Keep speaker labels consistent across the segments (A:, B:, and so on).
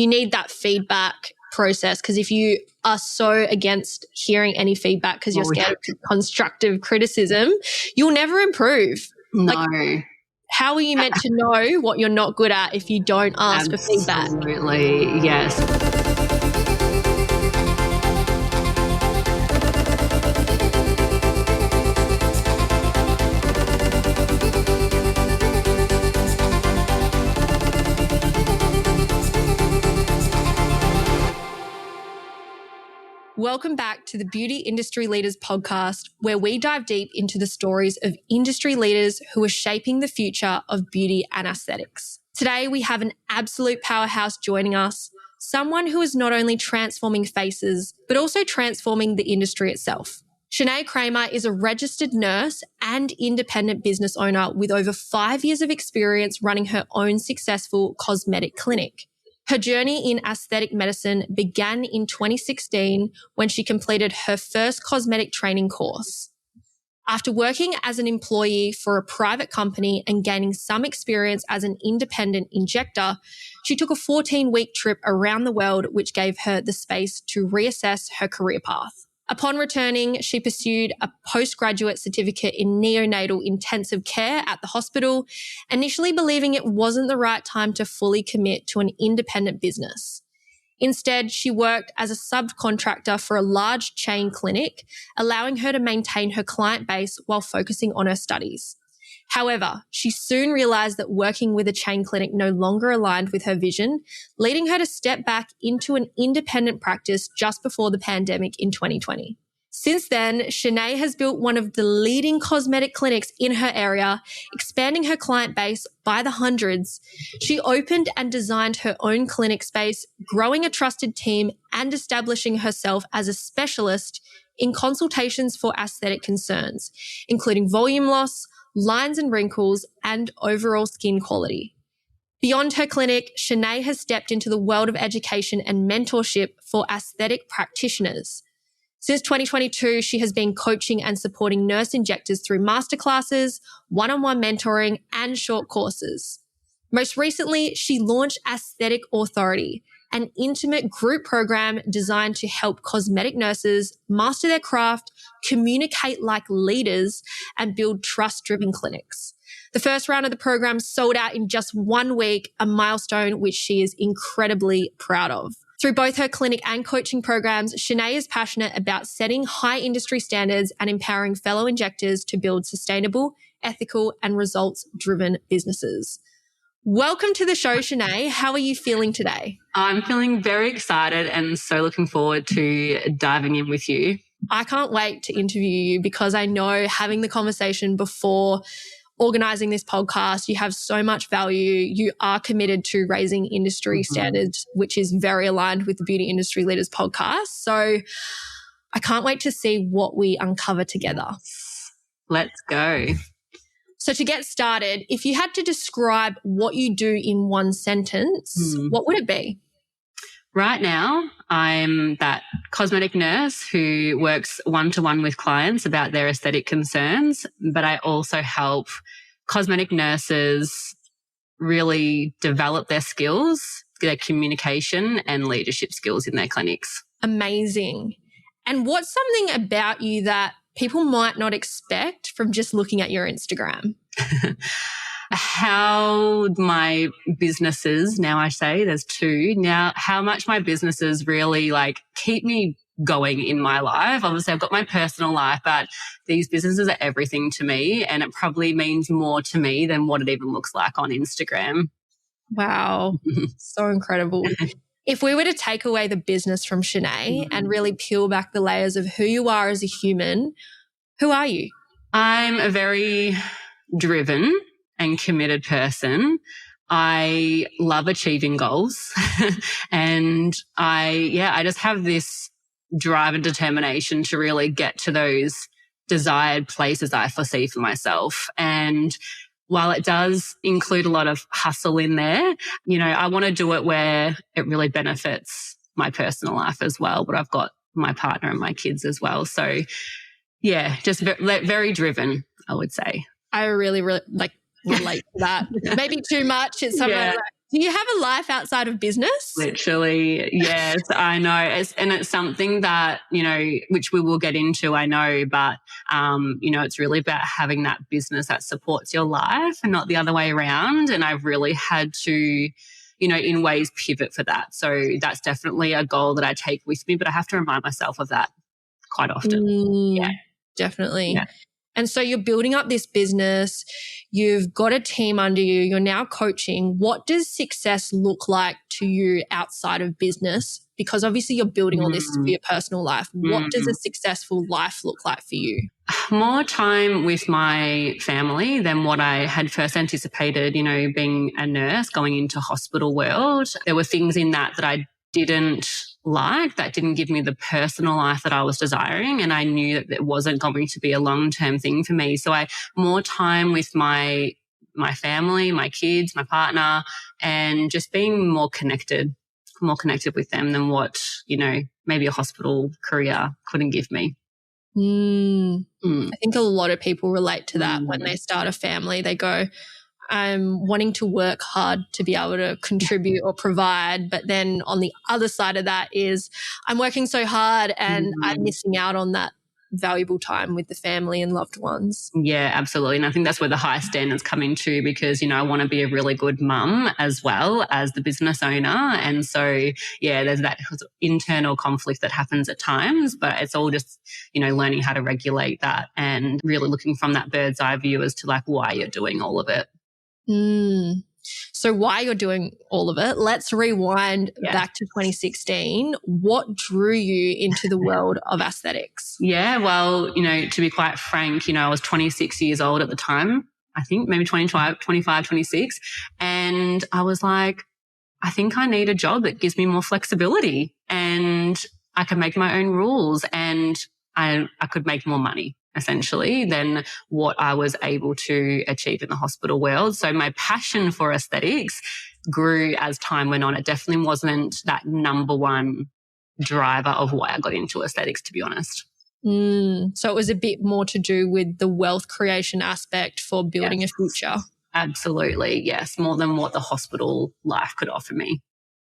A: you need that feedback process, because if you are so against hearing any feedback because you're scared of constructive criticism, you'll never improve.
B: No.
A: Like, how are you meant to know what you're not good at if you don't ask for feedback?
B: Absolutely, yes.
A: Welcome back to the Beauty Industry Leaders podcast, where we dive deep into the stories of industry leaders who are shaping the future of beauty and aesthetics. Today, we have an absolute powerhouse joining us, someone who is not only transforming faces, but also transforming the industry itself. Shanai Cramer is a registered nurse and independent business owner with over 5 years of experience running her own successful cosmetic clinic. Her journey in aesthetic medicine began in 2016 when she completed her first cosmetic training course. After working as an employee for a private company and gaining some experience as an independent injector, she took a 14-week trip around the world, which gave her the space to reassess her career path. Upon returning, she pursued a postgraduate certificate in neonatal intensive care at the hospital, initially believing it wasn't the right time to fully commit to an independent business. Instead, she worked as a subcontractor for a large chain clinic, allowing her to maintain her client base while focusing on her studies. However, she soon realized that working with a chain clinic no longer aligned with her vision, leading her to step back into an independent practice just before the pandemic in 2020. Since then, Shanai has built one of the leading cosmetic clinics in her area, expanding her client base by the hundreds. She opened and designed her own clinic space, growing a trusted team and establishing herself as a specialist in consultations for aesthetic concerns, including volume loss, lines and wrinkles, and overall skin quality. Beyond her clinic, Shanai has stepped into the world of education and mentorship for aesthetic practitioners. Since 2022, she has been coaching and supporting nurse injectors through masterclasses, one-on-one mentoring, and short courses. Most recently, she launched Aesthetic Authority, an intimate group program designed to help cosmetic nurses master their craft, communicate like leaders, and build trust-driven clinics. The first round of the program sold out in just 1 week, a milestone which she is incredibly proud of. Through both her clinic and coaching programs, Shanai is passionate about setting high industry standards and empowering fellow injectors to build sustainable, ethical, and results-driven businesses. Welcome to the show, Shanai. How are you feeling today?
B: I'm feeling very excited and so looking forward to diving in with you.
A: I can't wait to interview you because I know having the conversation before organising this podcast, you have so much value. You are committed to raising industry standards, which is very aligned with the Beauty Industry Leaders podcast. So I can't wait to see what we uncover together.
B: Let's go.
A: So to get started, if you had to describe what you do in one sentence, what would it be?
B: Right now, I'm that cosmetic nurse who works one-to-one with clients about their aesthetic concerns, but I also help cosmetic nurses really develop their skills, their communication and leadership skills in their clinics.
A: Amazing. And what's something about you that people might not expect from just looking at your Instagram?
B: How my businesses, now I say there's two, now how much my businesses really keep me going in my life. Obviously I've got my personal life, but these businesses are everything to me, and it probably means more to me than what it even looks like on Instagram.
A: Wow. So incredible. If we were to take away the business from Shanai and really peel back the layers of who you are as a human, who are you?
B: I'm a very driven and committed person. I love achieving goals and I just have this drive and determination to really get to those desired places I foresee for myself. And while it does include a lot of hustle in there, I want to do it where it really benefits my personal life as well, but I've got my partner and my kids as well. So yeah, just very driven, I would say.
A: I really relate to that. Maybe too much. It's something Do you have a life outside of business?
B: Literally, yes, I know. It's something that, which we will get into, I know, but, it's really about having that business that supports your life and not the other way around. And I've really had to, in ways pivot for that. So that's definitely a goal that I take with me, but I have to remind myself of that quite often. Yeah.
A: Definitely.
B: Yeah.
A: And so you're building up this business, you've got a team under you, you're now coaching. What does success look like to you outside of business? Because obviously you're building all this for your personal life. What does a successful life look like for you?
B: More time with my family than what I had first anticipated, being a nurse, going into hospital world. There were things in that I didn't like, that didn't give me the personal life that I was desiring. And I knew that it wasn't going to be a long-term thing for me. So more time with my family, my kids, my partner, and just being more connected with them than what, maybe a hospital career couldn't give me.
A: I think a lot of people relate to that when they start a family. They go, I'm wanting to work hard to be able to contribute or provide. But then on the other side of that is I'm working so hard and I'm missing out on that valuable time with the family and loved ones.
B: Yeah, absolutely. And I think that's where the high standards come into, because, I want to be a really good mum as well as the business owner. And so, yeah, there's that internal conflict that happens at times, but it's all just, learning how to regulate that and really looking from that bird's eye view as to why you're doing all of it.
A: So why you're doing all of it, let's rewind back to 2016. What drew you into the world of aesthetics?
B: Yeah, well, to be quite frank, I was 26 years old at the time, I think maybe 25, 26. And I was like, I think I need a job that gives me more flexibility and I can make my own rules and I could make more money, essentially, than what I was able to achieve in the hospital world. So my passion for aesthetics grew as time went on. It definitely wasn't that number one driver of why I got into aesthetics, to be honest.
A: So it was a bit more to do with the wealth creation aspect for building a future.
B: Absolutely, yes, more than what the hospital life could offer me.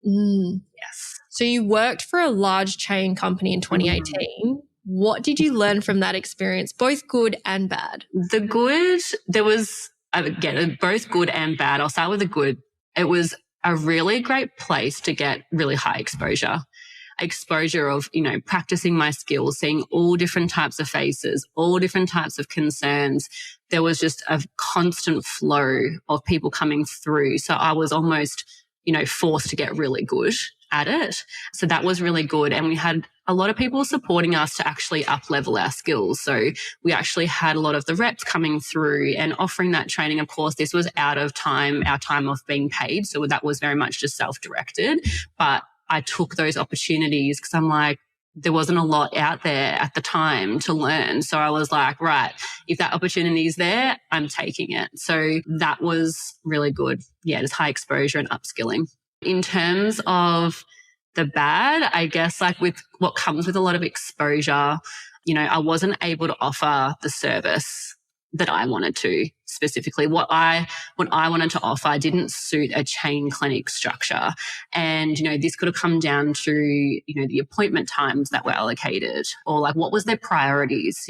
B: Yes.
A: So you worked for a large chain company in 2018. What did you learn from that experience, both good and bad?
B: The good, there was, again, both good and bad. I'll start with the good. It was a really great place to get really high exposure of, practicing my skills, seeing all different types of faces, all different types of concerns. There was just a constant flow of people coming through. So I was almost, forced to get really good at it. So that was really good. And we had a lot of people supporting us to actually up-level our skills. So we actually had a lot of the reps coming through and offering that training. Of course, this was out of our time of being paid. So that was very much just self-directed. But I took those opportunities because I'm like, there wasn't a lot out there at the time to learn. So I was like, right, if that opportunity is there, I'm taking it. So that was really good. Yeah, just high exposure and upskilling. In terms of the bad, I guess, with what comes with a lot of exposure, I wasn't able to offer the service that I wanted to. Specifically, what I wanted to offer didn't suit a chain clinic structure. And, this could have come down to, the appointment times that were allocated or what was their priorities.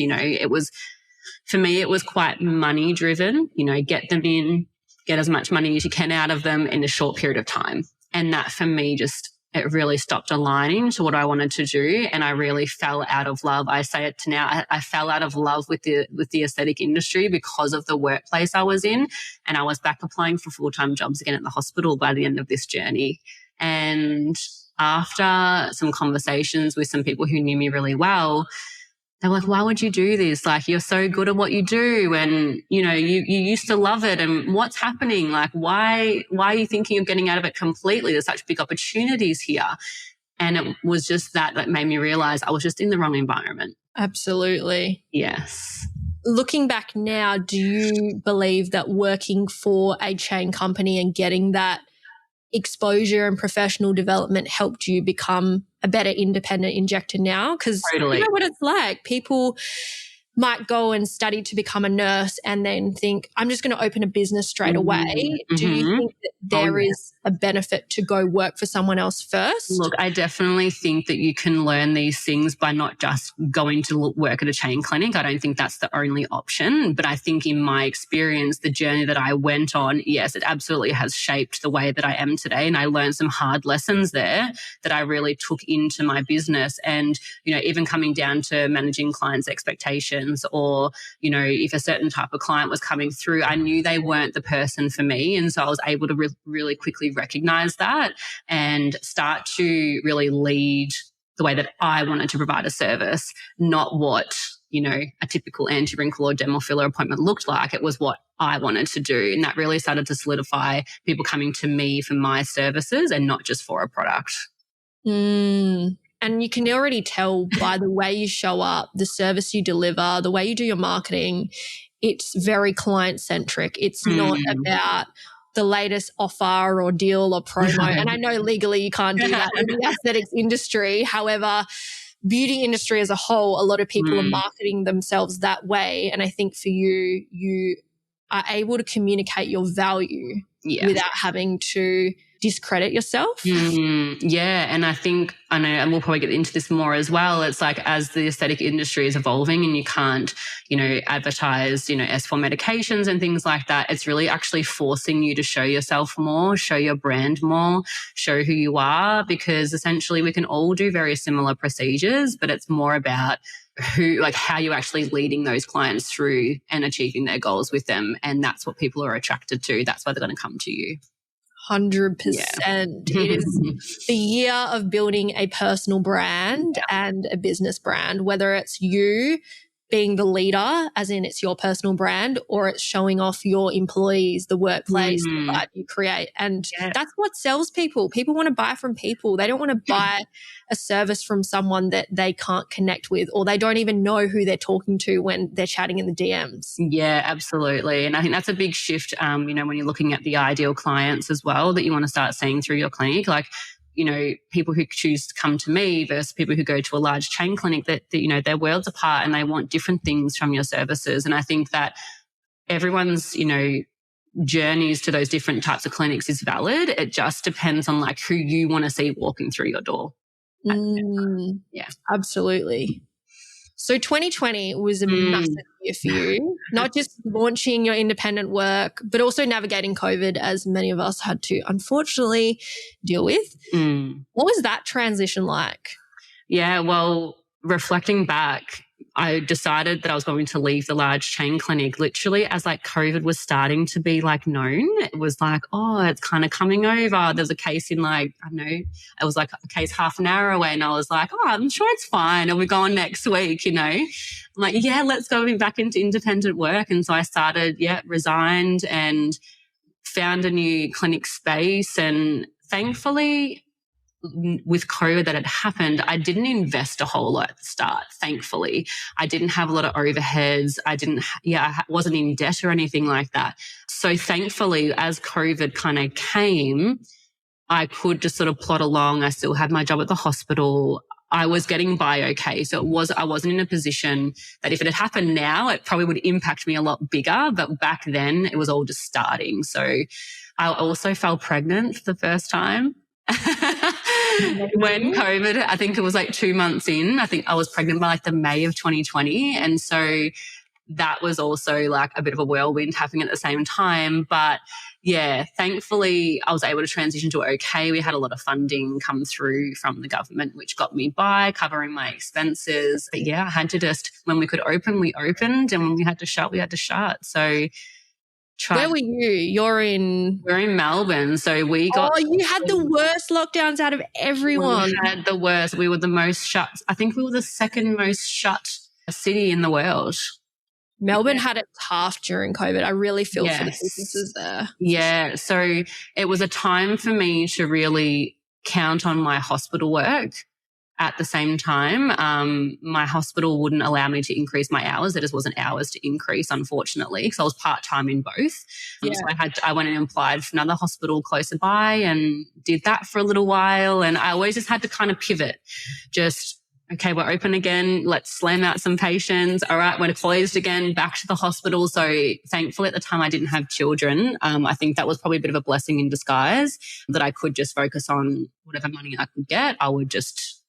B: For me, it was quite money driven, get them in, get as much money as you can out of them in a short period of time. And that for me it really stopped aligning to what I wanted to do. And I really fell out of love. I say it to now, I fell out of love with the aesthetic industry because of the workplace I was in. And I was back applying for full-time jobs again at the hospital by the end of this journey. And after some conversations with some people who knew me really well, they were like, why would you do this? You're so good at what you do. And, you used to love it. And what's happening? Why are you thinking of getting out of it completely? There's such big opportunities here. And it was just that made me realize I was just in the wrong environment.
A: Absolutely.
B: Yes.
A: Looking back now, do you believe that working for a chain company and getting that exposure and professional development helped you become a better independent injector now? Because
B: totally.
A: You know what it's like. People might go and study to become a nurse and then think, I'm just going to open a business straight away. Do you think that there is a benefit to go work for someone else first?
B: Look, I definitely think that you can learn these things by not just going to work at a chain clinic. I don't think that's the only option. But I think in my experience, the journey that I went on, yes, it absolutely has shaped the way that I am today. And I learned some hard lessons there that I really took into my business. And, even coming down to managing clients' expectations, or, if a certain type of client was coming through, I knew they weren't the person for me. And so I was able to really quickly recognize that and start to really lead the way that I wanted to provide a service, not what, a typical anti-wrinkle or dermal filler appointment looked like. It was what I wanted to do. And that really started to solidify people coming to me for my services and not just for a product.
A: And you can already tell by the way you show up, the service you deliver, the way you do your marketing, it's very client-centric. It's not about the latest offer or deal or promo. And I know legally you can't do that in the aesthetics industry. However, beauty industry as a whole, a lot of people are marketing themselves that way. And I think for you, you are able to communicate your value without having to discredit yourself.
B: Yeah. And I know, and we'll probably get into this more as well. It's like, as the aesthetic industry is evolving and you can't, advertise, S4 medications and things like that, it's really actually forcing you to show yourself more, show your brand more, show who you are, because essentially we can all do very similar procedures, but it's more about how you're actually leading those clients through and achieving their goals with them. And that's what people are attracted to. That's why they're going to come to you.
A: 100%. It is the year of building a personal brand and a business brand, whether it's you being the leader, as in it's your personal brand, or it's showing off your employees, the workplace, the vibe you create. And that's what sells people. People want to buy from people. They don't want to buy a service from someone that they can't connect with, or they don't even know who they're talking to when they're chatting in the DMs.
B: Yeah, absolutely. And I think that's a big shift, when you're looking at the ideal clients as well, that you want to start seeing through your clinic. Like, people who choose to come to me versus people who go to a large chain clinic, that they're worlds apart and they want different things from your services. And I think that everyone's, journeys to those different types of clinics is valid. It just depends on who you want to see walking through your door.
A: Yeah, absolutely. So 2020 was a massive year for you, not just launching your independent work, but also navigating COVID, as many of us had to unfortunately deal with. What was that transition like?
B: Yeah, well, reflecting back, I decided that I was going to leave the large chain clinic literally as COVID was starting to be known. It was it's kind of coming over. There's a case in I don't know, it was a case half an hour away, and I was I'm sure it's fine. And we're going next week, I'm let's go back into independent work. And so I started, resigned and found a new clinic space. And thankfully, with COVID that had happened, I didn't invest a whole lot at the start, thankfully. I didn't have a lot of overheads. I wasn't in debt or anything like that. So thankfully, as COVID kind of came, I could just sort of plod along. I still had my job at the hospital. I was getting by okay. So I wasn't in a position that if it had happened now, it probably would impact me a lot bigger. But back then it was all just starting. So I also fell pregnant for the first time. When COVID, I think it was 2 months in, I think I was pregnant by the May of 2020. And so that was also a bit of a whirlwind happening at the same time. But yeah, thankfully I was able to transition to okay. We had a lot of funding come through from the government, which got me by covering my expenses. But yeah, I had to just, when we could open, we opened, and when we had to shut, we had to shut. So
A: where were you? We're in
B: Melbourne. So we got...
A: Oh, you had the worst lockdowns out of everyone.
B: We had the worst. We were the most shut. I think we were the second most shut city in the world.
A: Melbourne had it tough during COVID. I really feel for the businesses there.
B: Yeah. So it was a time for me to really count on my hospital work. At the same time, my hospital wouldn't allow me to increase my hours. There just wasn't hours to increase, unfortunately, because I was part-time in both. So I went and applied for another hospital closer by and did that for a little while. And I always just had to kind of pivot, just okay, we're open again. Let's slam out some patients. All right, we're closed again, back to the hospital. So thankfully at the time I didn't have children. I think that was probably a bit of a blessing in disguise that I could just focus on whatever money I could get. I would just,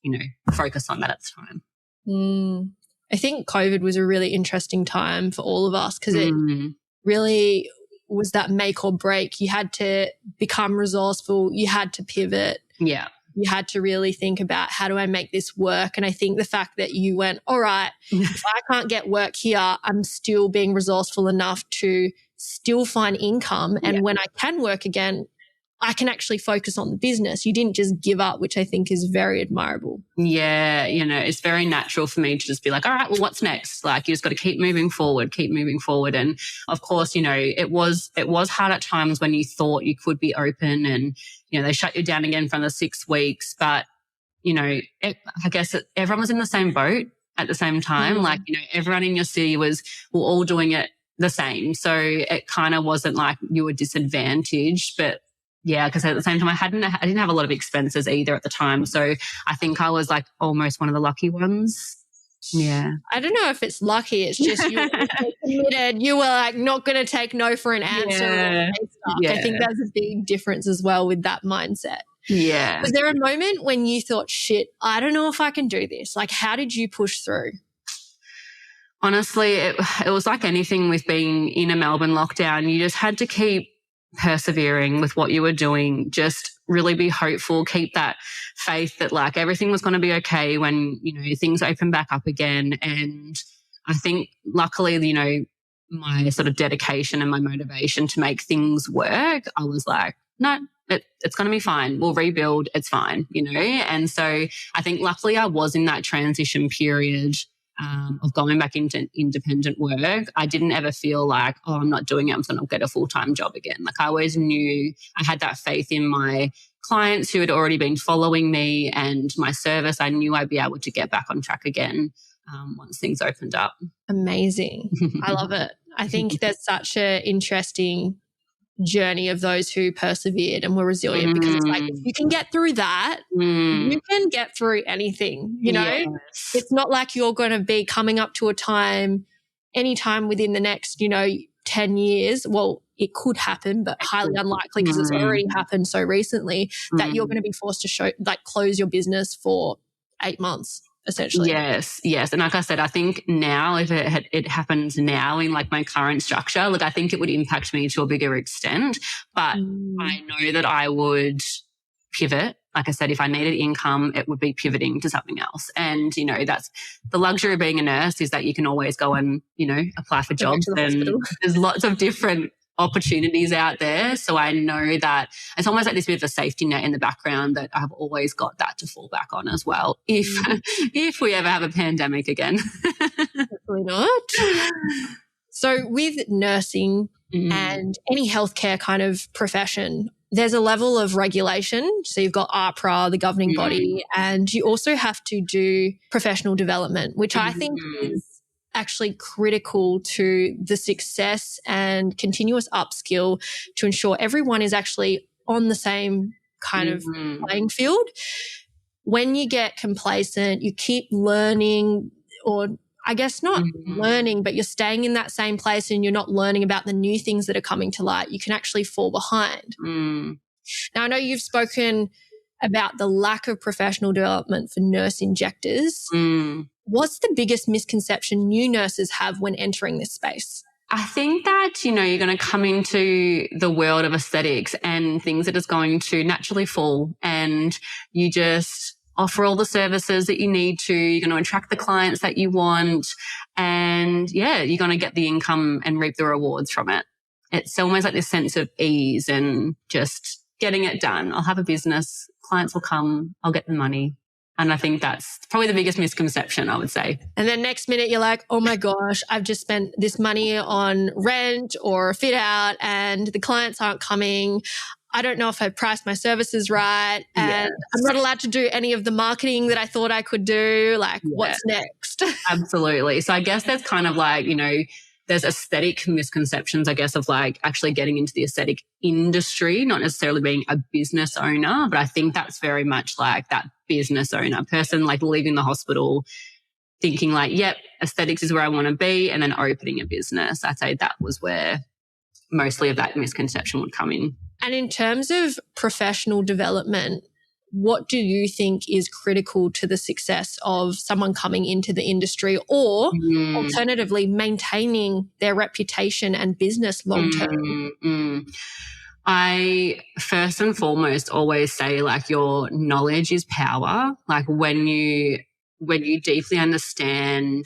B: focus on that at the time.
A: I think COVID was a really interesting time for all of us because it really was that make or break. You had to become resourceful. You had to pivot.
B: Yeah.
A: You had to really think about how do I make this work? And I think the fact that you went, all right, if I can't get work here, I'm still being resourceful enough to still find income. And when I can work again, I can actually focus on the business. You didn't just give up, which I think is very admirable.
B: Yeah, it's very natural for me to just be like, all right, well, what's next? Like, you just got to keep moving forward. And of course, it was hard at times when you thought you could be open and, they shut you down again for the 6 weeks. But, I guess everyone was in the same boat at the same time. Like, everyone in your city we're all doing it the same. So it kind of wasn't like you were disadvantaged, but yeah, because at the same time, I didn't have a lot of expenses either at the time. So I think I was like almost one of the lucky ones. Yeah.
A: I don't know if it's lucky. It's just you were so committed. You were like not going to take no for an answer. Yeah. I think that's a big difference as well with that mindset.
B: Yeah.
A: Was there a moment when you thought, shit, I don't know if I can do this? Like, how did you push through?
B: Honestly, it was like anything with being in a Melbourne lockdown. You just had to keep persevering with what you were doing, just really be hopeful, keep that faith that like everything was going to be okay when, things open back up again. And I think luckily, my sort of dedication and my motivation to make things work, I was like, no, it's going to be fine. We'll rebuild. It's fine, And so I think luckily I was in that transition period of going back into independent work. I didn't ever feel like, oh, I'm not doing it, I'm going to get a full-time job again. Like I always knew I had that faith in my clients who had already been following me and my service. I knew I'd be able to get back on track again once things opened up.
A: Amazing. I love it. I think there's such an interesting journey of those who persevered and were resilient because it's like if you can get through that, you can get through anything,
B: Yes.
A: It's not like you're going to be coming up to a time anytime within the next 10 years. Well, it could happen, but highly unlikely because it's already happened so recently that you're going to be forced to close your business for 8 months. Essentially.
B: Yes. And like I said, I think now if it happens now in like my current structure, like I think it would impact me to a bigger extent, but I know that I would pivot. Like I said, if I needed income, it would be pivoting to something else. And, that's the luxury of being a nurse is that you can always go and, apply for jobs and there's lots of different opportunities out there. So I know that it's almost like this bit of a safety net in the background that I've always got that to fall back on as well. If we ever have a pandemic again.
A: Hopefully not. So with nursing and any healthcare kind of profession, there's a level of regulation. So you've got APRA, the governing body, and you also have to do professional development, which I think is actually critical to the success and continuous upskill to ensure everyone is actually on the same kind of playing field. When you get complacent, you keep learning, or I guess not learning, but you're staying in that same place and you're not learning about the new things that are coming to light, you can actually fall behind. Now, I know you've spoken about the lack of professional development for nurse injectors. What's the biggest misconception new nurses have when entering this space?
B: I think that, you're going to come into the world of aesthetics and things that is going to naturally fall, and you just offer all the services that you need to. You're going to attract the clients that you want, and you're going to get the income and reap the rewards from it. It's almost like this sense of ease and just getting it done. I'll have a business, clients will come, I'll get the money. And I think that's probably the biggest misconception, I would say.
A: And then next minute you're like, oh my gosh, I've just spent this money on rent or fit out and the clients aren't coming. I don't know if I priced my services right, and I'm not allowed to do any of the marketing that I thought I could do. Like, what's next?
B: Absolutely. So I guess that's kind of like, there's aesthetic misconceptions, I guess, of like actually getting into the aesthetic industry, not necessarily being a business owner. But I think that's very much like that business owner person, like leaving the hospital thinking like, yep, aesthetics is where I want to be, and then opening a business. I'd say that was where mostly of that misconception would come in.
A: And in terms of professional development, what do you think is critical to the success of someone coming into the industry, or alternatively maintaining their reputation and business long term?
B: I first and foremost always say like your knowledge is power. Like when you deeply understand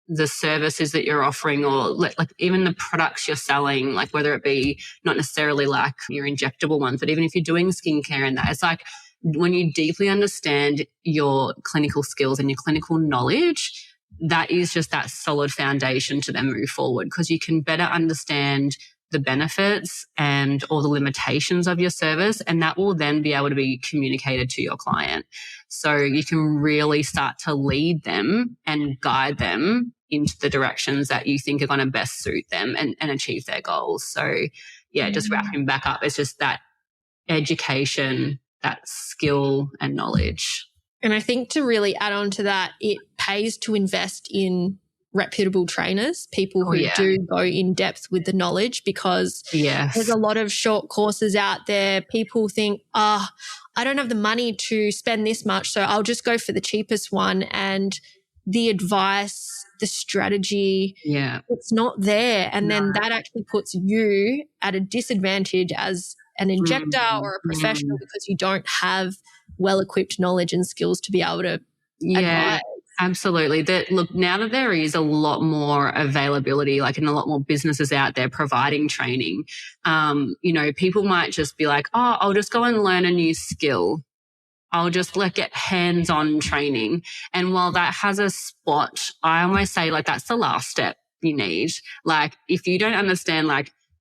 B: the services that you're offering, or like even the products you're selling, like whether it be not necessarily like your injectable ones, but even if you're doing skincare and that, it's like when you deeply understand your clinical skills and your clinical knowledge, that is just that solid foundation to then move forward, because you can better understand the benefits and all the limitations of your service, and that will then be able to be communicated to your client. So you can really start to lead them and guide them into the directions that you think are going to best suit them and achieve their goals. So yeah, just wrapping back up, it's just that education, that skill and knowledge.
A: And I think to really add on to that, it pays to invest in reputable trainers, people who do go in depth with the knowledge, because there's a lot of short courses out there. People think, I don't have the money to spend this much, so I'll just go for the cheapest one. And the advice, the strategy, it's not there. And then that actually puts you at a disadvantage as an injector or a professional, because you don't have well-equipped knowledge and skills to be able to advise.
B: Absolutely. Look, now that there is a lot more availability, like, and a lot more businesses out there providing training, people might just be like, I'll just go and learn a new skill. I'll just get hands-on training. And while that has a spot, I almost say like that's the last step you need. Like if you don't understand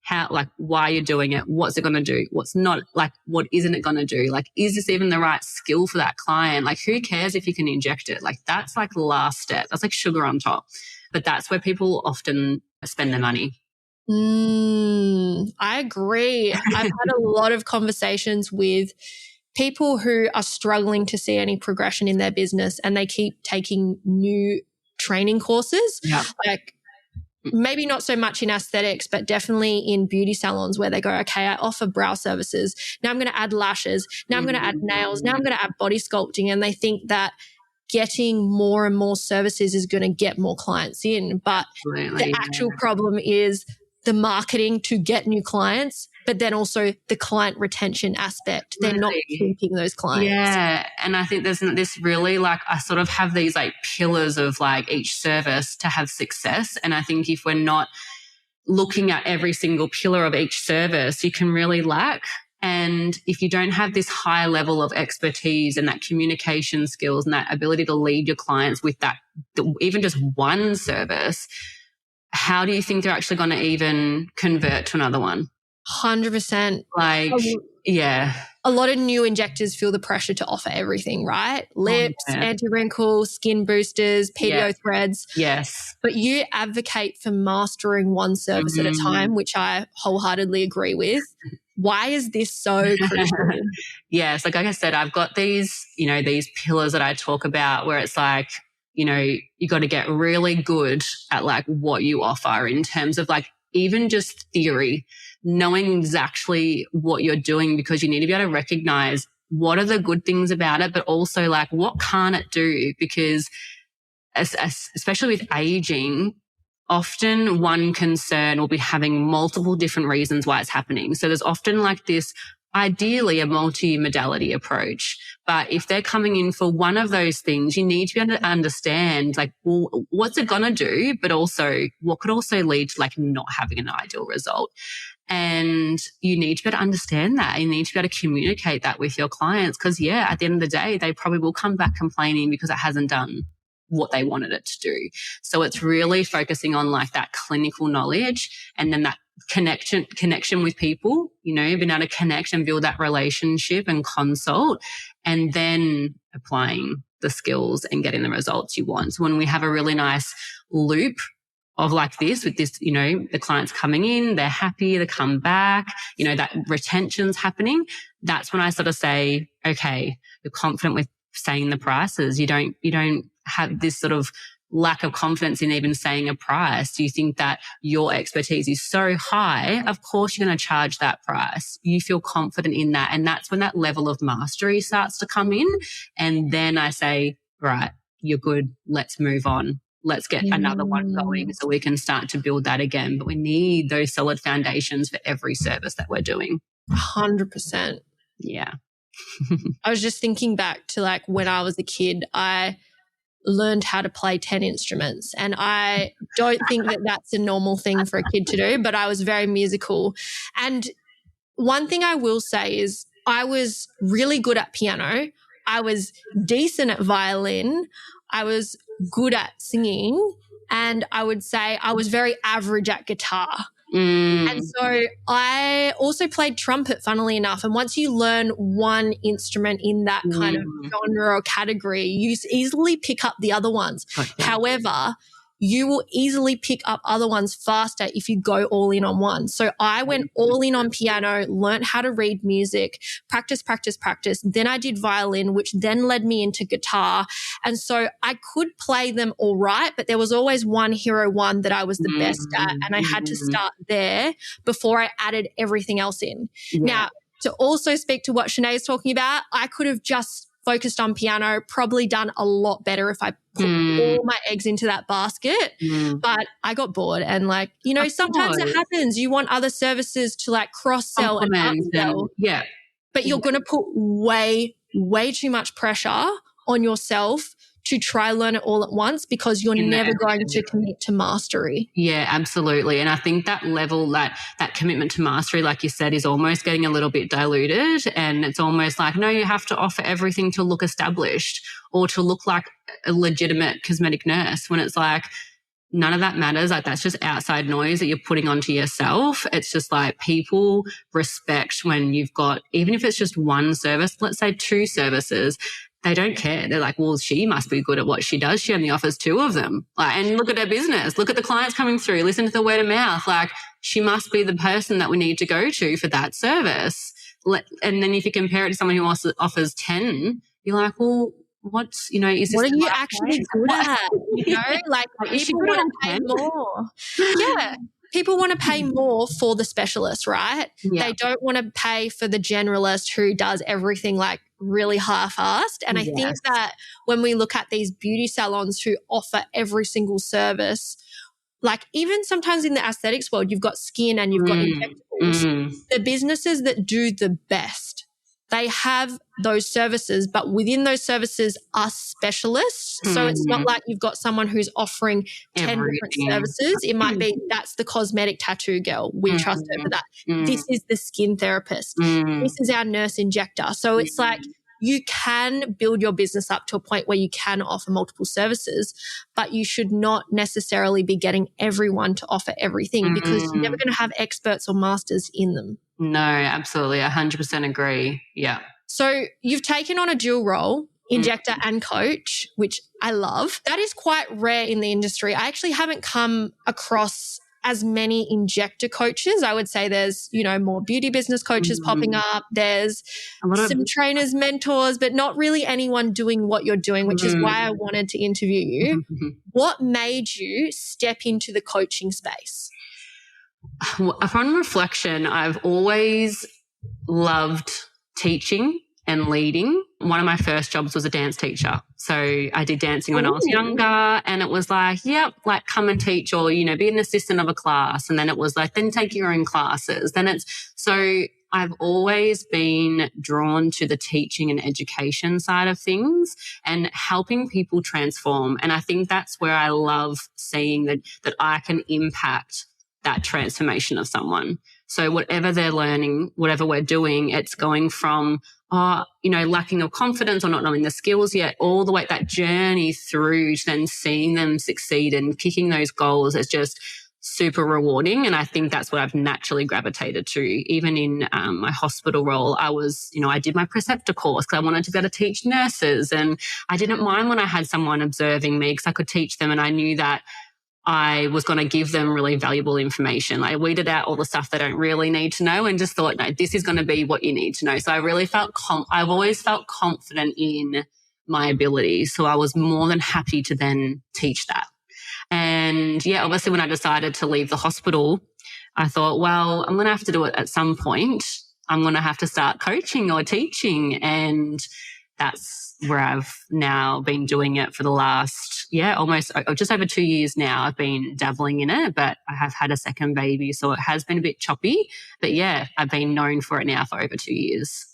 B: how, why you're doing it, what's it going to do, what's not, what isn't it going to do? Like, is this even the right skill for that client? Like, who cares if you can inject it? Like, that's like the last step. That's like sugar on top. But that's where people often spend their money.
A: I agree. I've had a lot of conversations with people who are struggling to see any progression in their business, and they keep taking new training courses. Maybe not so much in aesthetics, but definitely in beauty salons, where they go, okay, I offer brow services. Now I'm going to add lashes. Now I'm going to add nails. Now I'm going to add body sculpting. And they think that getting more and more services is going to get more clients in. But the actual problem is the marketing to get new clients, but then also the client retention aspect. They're not keeping those clients.
B: Yeah. And I think there's this really I sort of have these pillars of each service to have success. And I think if we're not looking at every single pillar of each service, you can really lack. And if you don't have this high level of expertise and that communication skills and that ability to lead your clients with that, even just one service, how do you think they're actually going to even convert to another one?
A: 100%. A lot of new injectors feel the pressure to offer everything, right? Lips, anti-wrinkle, skin boosters, PDO threads.
B: Yes.
A: But you advocate for mastering one service at a time, which I wholeheartely agree with. Why is this so crucial?
B: Yes. Like I said, I've got these, these pillars that I talk about where it's you got to get really good at what you offer in terms of even just theory, knowing exactly what you're doing, because you need to be able to recognize what are the good things about it, but also what can't it do? Because especially with aging, often one concern will be having multiple different reasons why it's happening. So there's often this, ideally a multi-modality approach. But if they're coming in for one of those things, you need to be able to understand what's it going to do, but also what could also lead to not having an ideal result. And you need to be able to understand that. You need to be able to communicate that with your clients, because at the end of the day, they probably will come back complaining because it hasn't done what they wanted it to do. So it's really focusing on that clinical knowledge, and then that connection with people, being able to connect and build that relationship and consult, and then applying the skills and getting the results you want. So when we have a really nice loop of like this with this, you know, the clients coming in, they're happy, they come back, you know, that retention's happening. That's when I sort of say, okay, you're confident with saying the prices. You don't have this sort of lack of confidence in even saying a price. You think that your expertise is so high, of course you're going to charge that price. You feel confident in that. And that's when that level of mastery starts to come in. And then I say, right, you're good. Let's move on. Let's get another one going so we can start to build that again. But we need those solid foundations for every service that we're doing.
A: 100%.
B: Yeah.
A: I was just thinking back to like when I was a kid, I learned how to play 10 instruments. And I don't think that that's a normal thing for a kid to do, but I was very musical. And one thing I will say is I was really good at piano. I was decent at violin. I was good at singing. And I would say I was very average at guitar. And so I also played trumpet, funnily enough. And once you learn one instrument in that kind of genre or category, you easily pick up the other ones.
B: Okay.
A: However, you will easily pick up other ones faster if you go all in on one. So I went all in on piano, learned how to read music, practice. Then I did violin, which then led me into guitar. And so I could play them all right, but there was always one hero one that I was the best at. And I had to start there before I added everything else in. Yeah. Now, to also speak to what Shanai is talking about, I could have just focused on piano, probably done a lot better if I put all my eggs into that basket. But I got bored and like, you know, sometimes it happens. You want other services to like cross-sell and upsell.
B: Yeah.
A: But you're going to put way too much pressure on yourself to try learn it all at once because you're never going to commit to mastery.
B: Yeah, absolutely. And I think that level, that commitment to mastery, like you said, is almost getting a little bit diluted. And it's almost like, no, you have to offer everything to look established or to look like a legitimate cosmetic nurse, when it's like, none of that matters. Like that's just outside noise that you're putting onto yourself. It's just like people respect when you've got, even if it's just one service, let's say 2 services, they don't care. They're like, well, she must be good at what she does. She only offers 2 of them. Like, and look at her business. Look at the clients coming through. Listen to the word of mouth. Like, she must be the person that we need to go to for that service. And then if you compare it to someone who also offers 10, you're like, well, what's, you know, is this
A: what are you actually good at? You know, like people want to pay more. Yeah. People want to pay more for the specialist, right? Yeah. They don't want to pay for the generalist who does everything like really half-assed. And I think that when we look at these beauty salons who offer every single service, like even sometimes in the aesthetics world, you've got skin and you've got injectables. The businesses that do the best, they have those services, but within those services are specialists. So it's not like you've got someone who's offering 10 different services. It might be that's the cosmetic tattoo girl. We trust her for that. This is the skin therapist. This is our nurse injector. So it's like you can build your business up to a point where you can offer multiple services, but you should not necessarily be getting everyone to offer everything because you're never going to have experts or masters in them.
B: No, absolutely. 100% agree. Yeah.
A: So you've taken on a dual role, injector and coach, which I love. That is quite rare in the industry. I actually haven't come across as many injector coaches. I would say there's, you know, more beauty business coaches popping up. There's some trainers, mentors, but not really anyone doing what you're doing, which is why I wanted to interview you. What made you step into the coaching space?
B: Upon reflection, I've always loved teaching and leading. One of my first jobs was a dance teacher. So I did dancing when I was younger, and it was like, yep, like come and teach or, you know, be an assistant of a class. And then it was like, then take your own classes. Then it's, so I've always been drawn to the teaching and education side of things and helping people transform. And I think that's where I love seeing that I can impact that transformation of someone. So whatever they're learning, whatever we're doing, it's going from, you know, lacking of confidence or not knowing the skills yet, all the way that journey through to then seeing them succeed and kicking those goals is just super rewarding. And I think that's what I've naturally gravitated to. Even in my hospital role, I did my preceptor course because I wanted to be able to teach nurses, and I didn't mind when I had someone observing me because I could teach them, and I knew that I was going to give them really valuable information. I weeded out all the stuff they don't really need to know and just thought, no, this is going to be what you need to know. So I really felt, I've always felt confident in my abilities. So I was more than happy to then teach that. And yeah, obviously when I decided to leave the hospital, I thought, well, I'm going to have to do it at some point. I'm going to have to start coaching or teaching. And that's where I've now been doing it for the last, almost just over 2 years now. I've been dabbling in it, but I have had a second baby. So it has been a bit choppy. But yeah, I've been known for it now for over 2 years.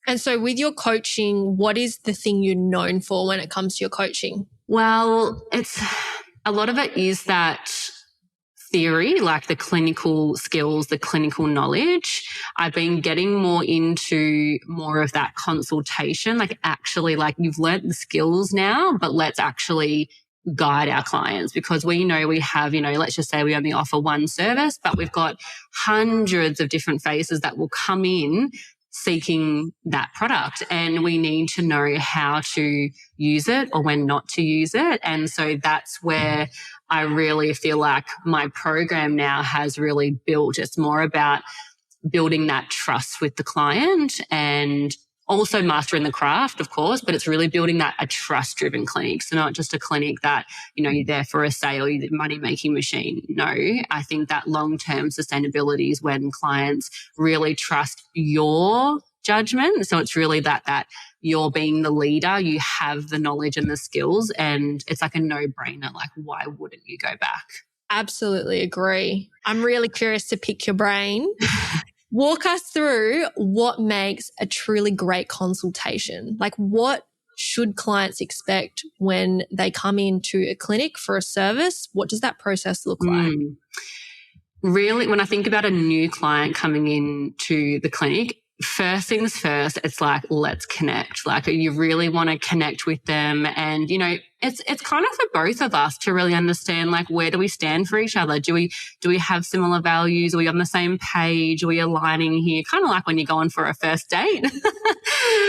A: And so with your coaching, what is the thing you're known for when it comes to your coaching?
B: Well, a lot of it is that theory, like the clinical skills, the clinical knowledge. I've been getting more into more of that consultation, like actually like you've learnt the skills now, but let's actually guide our clients, because we know we have, let's just say we only offer one service, but we've got hundreds of different faces that will come in seeking that product, and we need to know how to use it or when not to use it. And so that's where I really feel like my program now has really built. It's more about building that trust with the client and also mastering the craft, of course, but it's really building that a trust-driven clinic. So not just a clinic that, you're there for a sale, you're the money-making machine. No, I think that long-term sustainability is when clients really trust your judgment. So it's really that you're being the leader, you have the knowledge and the skills, and it's like a no-brainer. Like, why wouldn't you go back?
A: Absolutely agree. I'm really curious to pick your brain. Walk us through what makes a truly great consultation. Like, what should clients expect when they come into a clinic for a service? What does that process look like?
B: Really, when I think about a new client coming into the clinic, first things first, it's like, let's connect. Like, you really want to connect with them. And, it's kind of for both of us to really understand, like, where do we stand for each other? Do we have similar values? Are we on the same page? Are we aligning here? Kind of like when you're going for a first date.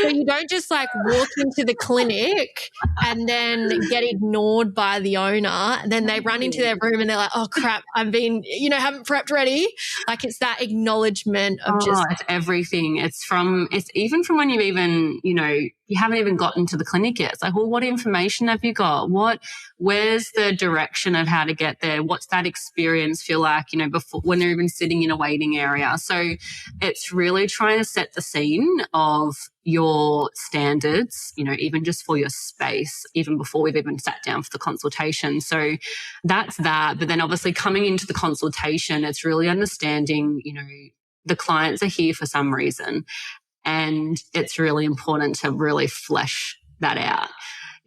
A: So you don't just like walk into the clinic and then get ignored by the owner. And then they run into their room and they're like, oh crap, haven't prepped ready. Like, it's that acknowledgement of
B: it's everything. It's even from when you've even, you haven't even gotten to the clinic yet. It's like, well, what information have you got? Where's the direction of how to get there? What's that experience feel like, before, when they're even sitting in a waiting area? So it's really trying to set the scene of your standards, even just for your space, even before we've even sat down for the consultation. So that's that. But then obviously coming into the consultation, it's really understanding, the clients are here for some reason. And it's really important to really flesh that out.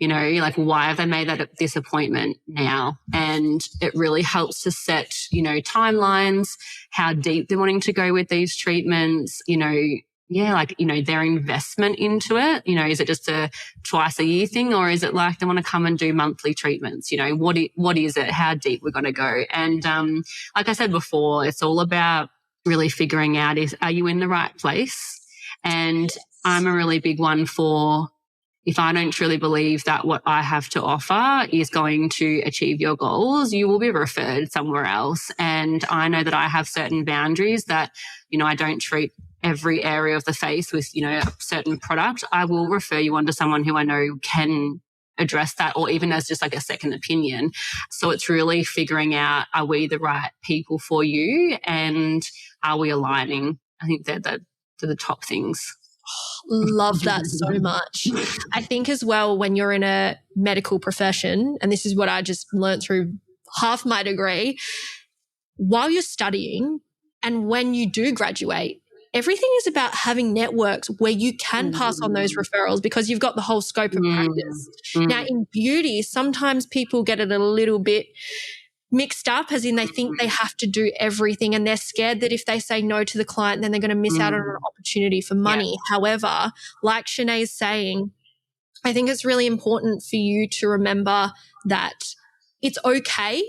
B: Like, why have they made this appointment now? And it really helps to set, timelines, how deep they're wanting to go with these treatments, their investment into it. Is it just a twice a year thing, or is it like they want to come and do monthly treatments? What is it? How deep we're going to go? And like I said before, it's all about really figuring out, are you in the right place? And I'm a really big one for, if I don't truly believe that what I have to offer is going to achieve your goals, you will be referred somewhere else. And I know that I have certain boundaries that, I don't treat every area of the face with, a certain product. I will refer you on to someone who I know can address that, or even as just like a second opinion. So it's really figuring out, are we the right people for you, and are we aligning? I think they're the top things.
A: Love that so much. I think as well, when you're in a medical profession, and this is what I just learned through half my degree, while you're studying and when you do graduate, everything is about having networks where you can pass on those referrals, because you've got the whole scope of practice. Now, in beauty, sometimes people get it a little bit mixed up, as in they think they have to do everything, and they're scared that if they say no to the client, then they're going to miss out on an opportunity for money. Yeah. However, like Shanai is saying, I think it's really important for you to remember that it's okay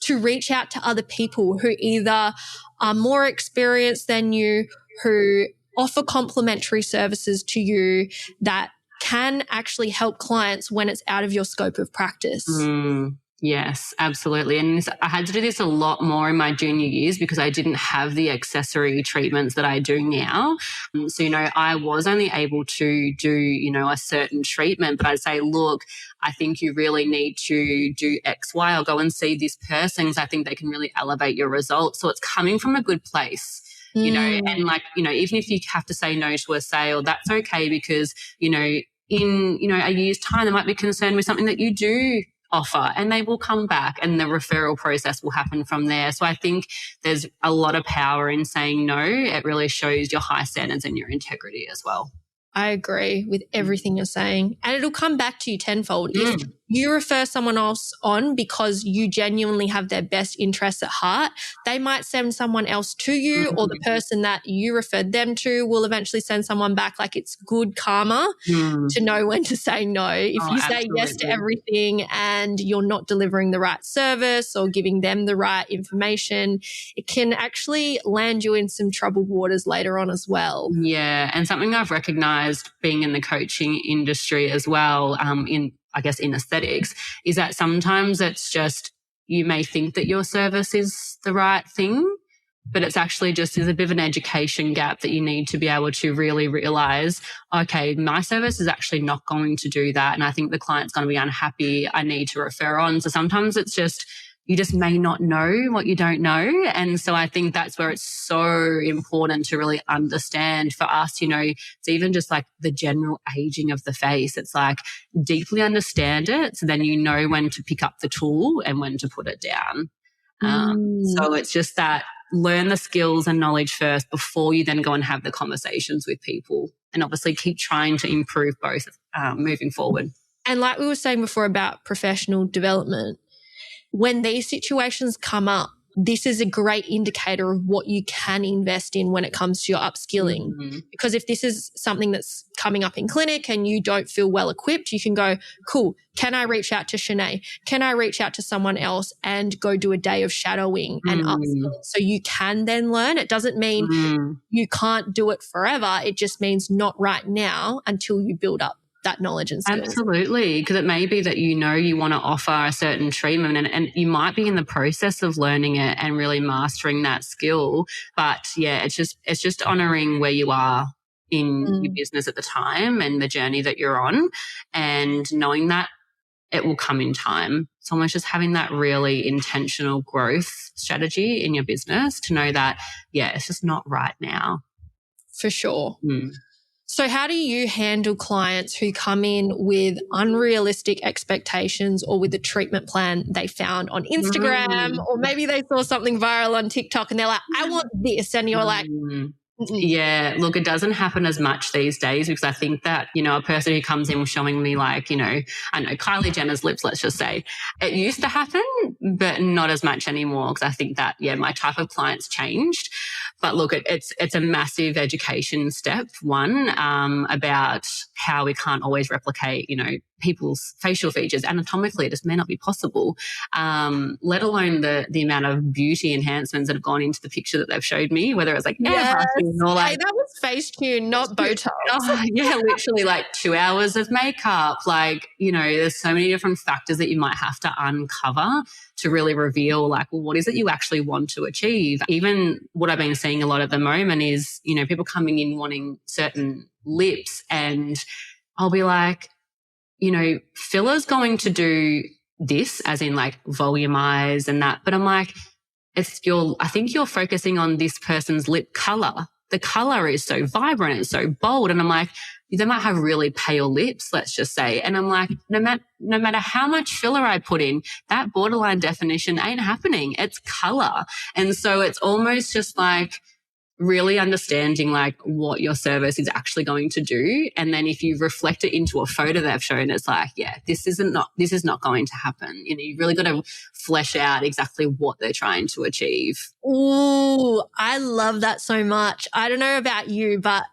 A: to reach out to other people who either are more experienced than you, who offer complimentary services to you that can actually help clients when it's out of your scope of practice.
B: Yes, absolutely. And I had to do this a lot more in my junior years because I didn't have the accessory treatments that I do now. So, I was only able to do, a certain treatment, but I'd say, look, I think you really need to do X, Y, or go and see this person because I think they can really elevate your results. So it's coming from a good place. And even if you have to say no to a sale, that's okay because, in, a year's time, they might be concerned with something that you do offer and they will come back and the referral process will happen from there. So I think there's a lot of power in saying no. It really shows your high standards and your integrity as well.
A: I agree with everything you're saying. And it'll come back to you tenfold. If you refer someone else on because you genuinely have their best interests at heart, they might send someone else to you, or the person that you referred them to will eventually send someone back. Like, it's good karma to know when to say no. If you say yes to everything and you're not delivering the right service or giving them the right information, it can actually land you in some troubled waters later on as well.
B: Yeah. And something I've recognized being in the coaching industry as well, in aesthetics, is that sometimes it's just, you may think that your service is the right thing, but it's actually just there's a bit of an education gap that you need to be able to really realize, okay, my service is actually not going to do that. And I think the client's going to be unhappy. I need to refer on. So sometimes it's just, you just may not know what you don't know. And so I think that's where it's so important to really understand for us, it's even just like the general aging of the face. It's like deeply understand it. So then you know when to pick up the tool and when to put it down. So it's just that learn the skills and knowledge first before you then go and have the conversations with people, and obviously keep trying to improve both moving forward.
A: And like we were saying before about professional development, when these situations come up, this is a great indicator of what you can invest in when it comes to your upskilling. Because if this is something that's coming up in clinic and you don't feel well equipped, you can go, cool, can I reach out to Shanai? Can I reach out to someone else and go do a day of shadowing and upskilling? So you can then learn. It doesn't mean you can't do it forever. It just means not right now until you build up that knowledge and skills.
B: Absolutely, because it may be that you want to offer a certain treatment and you might be in the process of learning it and really mastering that skill. But yeah, it's just honouring where you are in your business at the time and the journey that you're on, and knowing that it will come in time. It's almost just having that really intentional growth strategy in your business to know that, yeah, it's just not right now.
A: For sure. So how do you handle clients who come in with unrealistic expectations or with a treatment plan they found on Instagram, or maybe they saw something viral on TikTok and they're like, I want this, and you're like,
B: yeah, look, it doesn't happen as much these days because I think that, a person who comes in showing me like, I know Kylie Jenner's lips, let's just say, it used to happen, but not as much anymore because I think that, my type of clients changed. But look, it's a massive education step, one, about how we can't always replicate, people's facial features. Anatomically, it just may not be possible, let alone the amount of beauty enhancements that have gone into the picture that they've showed me, whether it's like airbrushing or like...
A: Hey, that was Facetune, not Botox.
B: Yeah, literally like 2 hours of makeup. Like, there's so many different factors that you might have to uncover to really reveal like, well, what is it you actually want to achieve? Even what I've been seeing a lot at the moment is, people coming in wanting certain lips, and I'll be like, filler's going to do this, as in like volumize and that. But I'm like, I think you're focusing on this person's lip color. The color is so vibrant, it's so bold. And I'm like, they might have really pale lips, let's just say. And I'm like, no matter how much filler I put in, that borderline definition ain't happening. It's color. And so it's almost just like really understanding like what your service is actually going to do. And then if you reflect it into a photo they've shown, it's like, yeah, this is not going to happen. You really got to flesh out exactly what they're trying to achieve.
A: Ooh, I love that so much. I don't know about you, but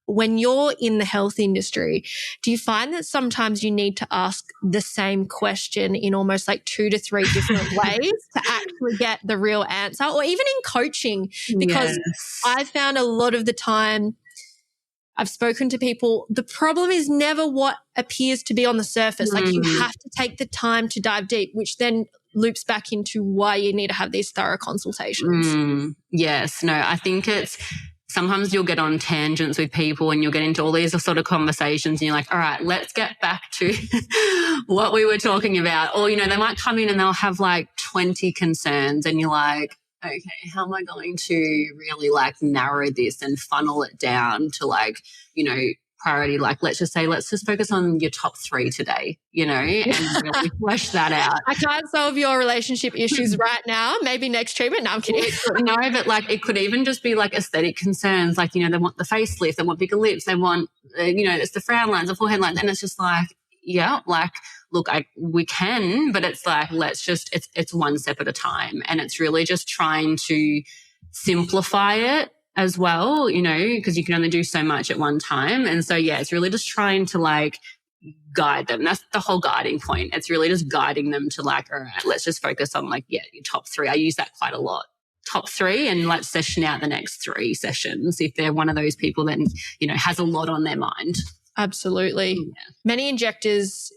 A: when you're in the health industry, do you find that sometimes you need to ask the same question in almost like 2 to 3 different ways to actually get the real answer? Or even in coaching, because I found a lot of the time I've spoken to people. The problem is never what appears to be on the surface. Like you have to take the time to dive deep, which then loops back into why you need to have these thorough consultations.
B: Yes. No, I think it's sometimes you'll get on tangents with people and you'll get into all these sort of conversations and you're like, all right, let's get back to what we were talking about. Or, they might come in and they'll have like 20 concerns and you're like, okay, how am I going to really like narrow this and funnel it down to like, priority? Like, let's just focus on your top 3 today, and really flesh that out.
A: I can't solve your relationship issues right now. Maybe next treatment. No, I'm kidding.
B: No, but like it could even just be like aesthetic concerns. Like, they want the facelift, they want bigger lips, they want, it's the frown lines, the forehead lines. And it's just like, yeah, like, look, we can, but it's like, it's one step at a time. And it's really just trying to simplify it as well, because you can only do so much at one time. And so, yeah, it's really just trying to like guide them. That's the whole guiding point. It's really just guiding them to like, all right, let's just focus on like, your top 3. I use that quite a lot. Top 3, and let's session out the next 3 sessions if they're one of those people that, has a lot on their mind.
A: Absolutely. Yeah. Many injectors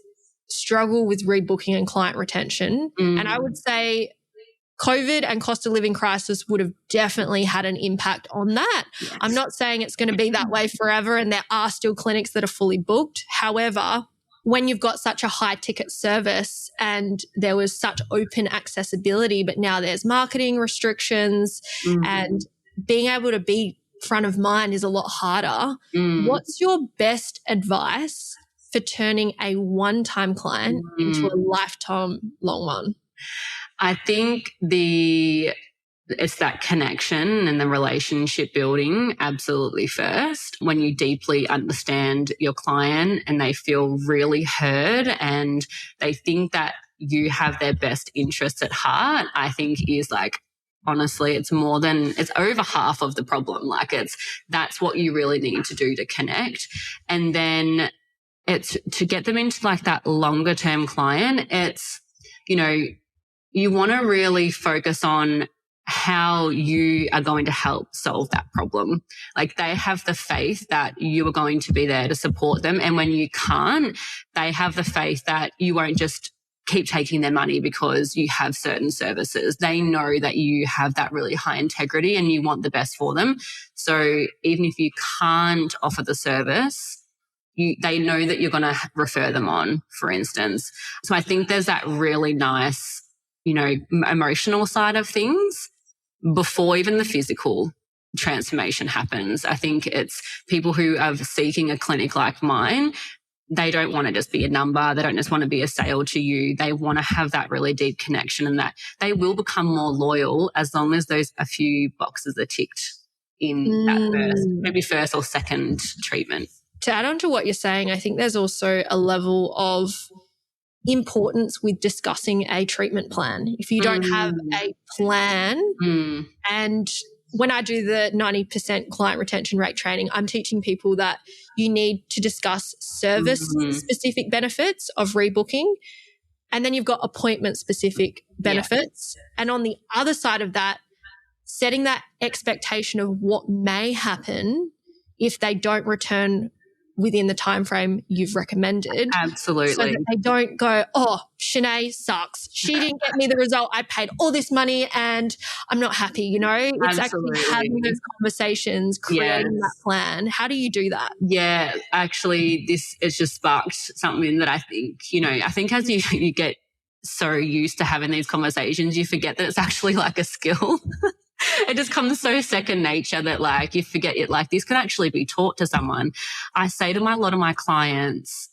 A: struggle with rebooking and client retention. And I would say COVID and cost of living crisis would have definitely had an impact on that. Yes. I'm not saying it's going to be that way forever, and there are still clinics that are fully booked. However, when you've got such a high ticket service and there was such open accessibility, but now there's marketing restrictions and being able to be front of mind is a lot harder. What's your best advice for turning a one-time client into a lifetime long one?
B: I think it's that connection and the relationship building absolutely first. When you deeply understand your client and they feel really heard and they think that you have their best interests at heart, I think is like, honestly, it's over half of the problem. Like that's what you really need to do to connect. And then it's to get them into like that longer term client. It's, you want to really focus on how you are going to help solve that problem. Like they have the faith that you are going to be there to support them. And when you can't, they have the faith that you won't just keep taking their money because you have certain services. They know that you have that really high integrity and you want the best for them. So even if you can't offer the service, they know that you're going to refer them on, for instance. So I think there's that really nice, emotional side of things before even the physical transformation happens. I think it's people who are seeking a clinic like mine. They don't want to just be a number. They don't just want to be a sale to you. They want to have that really deep connection, and that they will become more loyal as long as a few boxes are ticked in that first or second treatment.
A: To add on to what you're saying, I think there's also a level of importance with discussing a treatment plan. If you don't have a plan, and when I do the 90% client retention rate training, I'm teaching people that you need to discuss service-specific benefits of rebooking, and then you've got appointment-specific benefits. Yeah. And on the other side of that, setting that expectation of what may happen if they don't return within the time frame you've recommended.
B: Absolutely.
A: So that they don't go, oh, Shanai sucks. She didn't get me the result. I paid all this money and I'm not happy, It's actually having those conversations, creating that plan. How do you do that?
B: Yeah, actually, this has just sparked something that I think, as you get so used to having these conversations, you forget that it's actually like a skill. It just comes so second nature that like you forget it. Like this can actually be taught to someone. I say to a lot of my clients,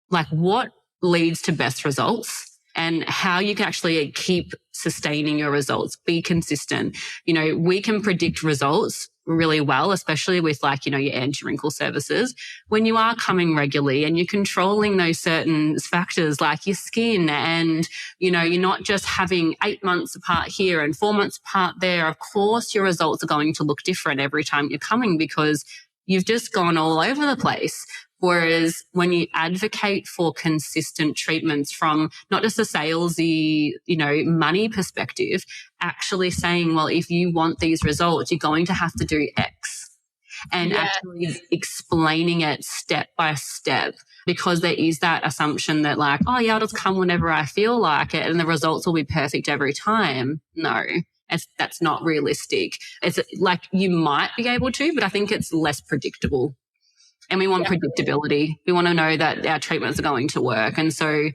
B: like what leads to best results and how you can actually keep sustaining your results, be consistent. We can predict results really well, especially with like, your anti-wrinkle services. When you are coming regularly and you're controlling those certain factors like your skin and, you're not just having 8 months apart here and 4 months apart there, of course your results are going to look different every time you're coming because you've just gone all over the place. Whereas when you advocate for consistent treatments from not just a salesy, money perspective, actually saying, well, if you want these results, you're going to have to do X. and actually explaining it step by step, because there is that assumption that like, oh yeah, I'll just come whenever I feel like it and the results will be perfect every time. No, that's not realistic. It's like you might be able to, but I think it's less predictable. And we want predictability. We want to know that our treatments are going to work. And so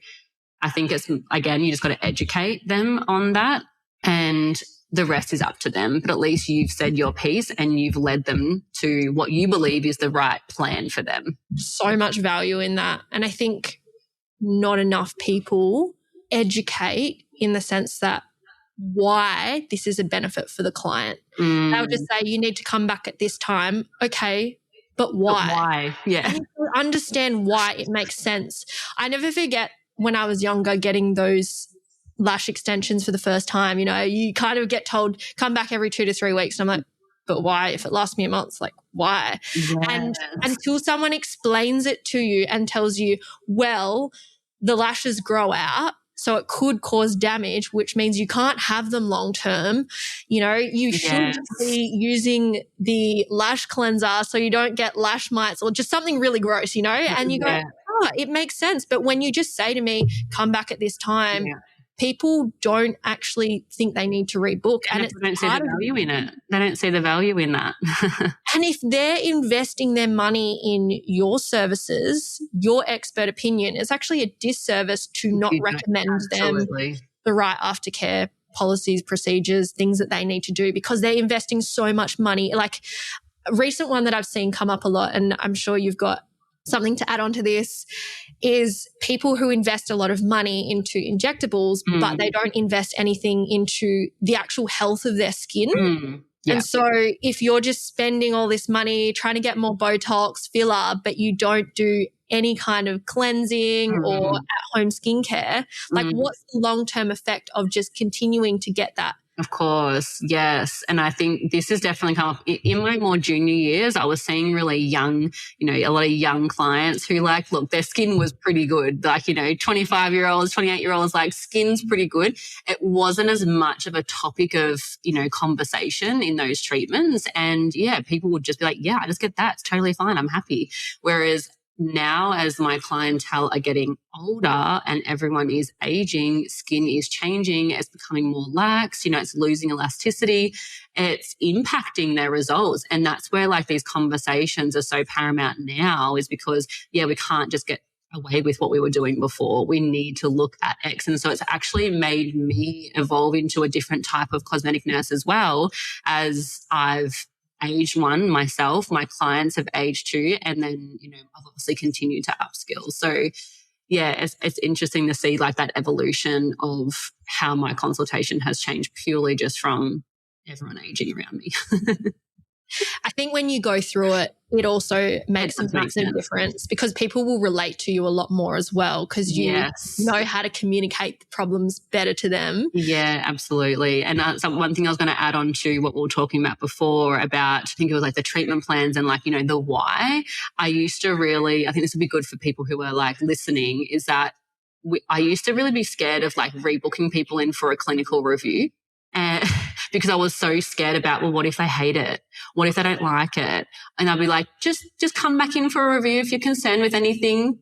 B: I think it's, again, you just got to educate them on that, and the rest is up to them. But at least you've said your piece and you've led them to what you believe is the right plan for them.
A: So much value in that. And I think not enough people educate in the sense that why this is a benefit for the client. They'll just say, you need to come back at this time. Okay, but why?
B: But why? Yeah.
A: And you understand why it makes sense. I never forget when I was younger getting those lash extensions for the first time. You know, you kind of get told, come back every 2 to 3 weeks. And I'm like, but why? If it lasts me a month, like why?
B: Yes.
A: And until someone explains it to you and tells you, well, the lashes grow out, so it could cause damage, which means you can't have them long term. You know, you should be using the lash cleanser so you don't get lash mites or just something really gross, you know, and you go, oh, it makes sense. But when you just say to me, come back at this time, people don't actually think they need to rebook.
B: And they don't see the value in it. They don't see the value in that.
A: And if they're investing their money in your services, your expert opinion, it's actually a disservice to not recommend them the right aftercare policies, procedures, things that they need to do, because they're investing so much money. Like a recent one that I've seen come up a lot, and I'm sure you've got something to add on to this, is people who invest a lot of money into injectables, but they don't invest anything into the actual health of their skin. And so if you're just spending all this money trying to get more Botox, filler, but you don't do any kind of cleansing or at-home skincare, like what's the long-term effect of just continuing to get that?
B: Of course, yes. And I think this has definitely come up in my more junior years. I was seeing really young, you know, a lot of young clients who like, look, their skin was pretty good. Like, you know, 25-year-olds, 28-year-olds, like skin's pretty good. It wasn't as much of a topic of, you know, conversation in those treatments. And yeah, people would just be like, yeah, I just get that. It's totally fine. I'm happy. Whereas now, as my clientele are getting older and everyone is aging, skin is changing, it's becoming more lax, you know, it's losing elasticity, it's impacting their results. And that's where like these conversations are so paramount now, is because, yeah, we can't just get away with what we were doing before. We need to look at X. And so it's actually made me evolve into a different type of cosmetic nurse as well, as I've aged one myself, my clients have aged two, and then, you know, I've obviously continued to upskill. So yeah, it's interesting to see like that evolution of how my consultation has changed purely just from everyone aging around me.
A: I think when you go through it, it also makes a massive difference, because people will relate to you a lot more as well, because you know how to communicate the problems better to them.
B: Yeah, absolutely. And so one thing I was going to add on to what we were talking about before about, I think it was like the treatment plans and like, you know, the why. I used to really, I think this would be good for people who are like listening, is that I used to really be scared of like rebooking people in for a clinical review. And because I was so scared about, well, what if they hate it? What if they don't like it? And I'd be like, just come back in for a review if you're concerned with anything.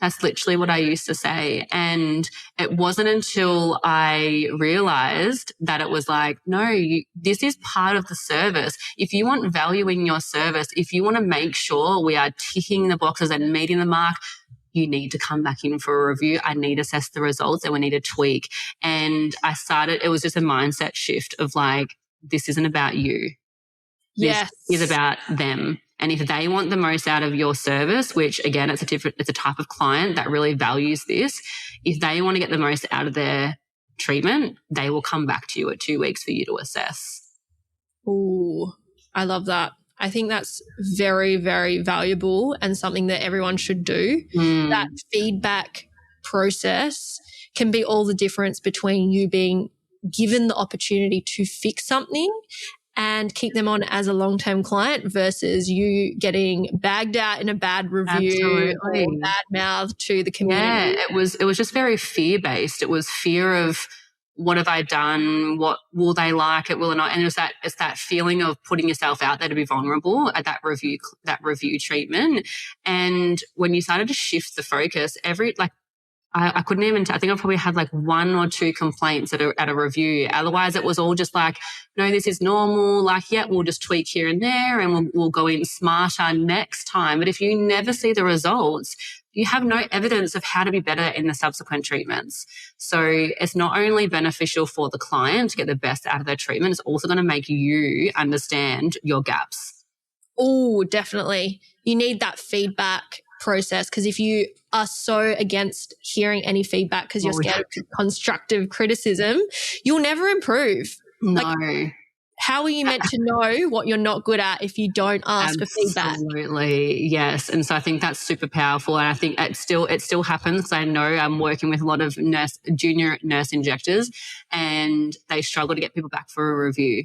B: That's literally what I used to say. And it wasn't until I realized that it was like, no, this is part of the service. If you want value in your service, if you want to make sure we are ticking the boxes and meeting the mark, you need to come back in for a review. I need to assess the results and we need to tweak. And it was just a mindset shift of like, this isn't about you. This is about them. And if they want the most out of your service, which again, it's a type of client that really values this. If they want to get the most out of their treatment, they will come back to you at 2 weeks for you to assess.
A: Ooh, I love that. I think that's very, very valuable and something that everyone should do. That feedback process can be all the difference between you being given the opportunity to fix something and keep them on as a long-term client versus you getting bagged out in a bad review or bad mouth to the community.
B: Yeah, it was just very fear-based. It was fear of what have I done? What will they like it? Will it not? And it's that feeling of putting yourself out there to be vulnerable at that review treatment. And when you started to shift the focus, I couldn't even, I think I probably had like 1 or 2 complaints at a review. Otherwise it was all just like, no, this is normal. Like, yeah, we'll just tweak here and there and we'll go in smarter next time. But if you never see the results, you have no evidence of how to be better in the subsequent treatments. So it's not only beneficial for the client to get the best out of their treatment, it's also going to make you understand your gaps.
A: Oh, definitely. You need that feedback process, because if you are so against hearing any feedback because you're scared of constructive criticism, you'll never improve.
B: No.
A: Like, how are you meant to know what you're not good at if you don't ask for feedback?
B: Absolutely, yes. And so I think that's super powerful, and I think it still happens, because I know I'm working with a lot of junior nurse injectors, and they struggle to get people back for a review.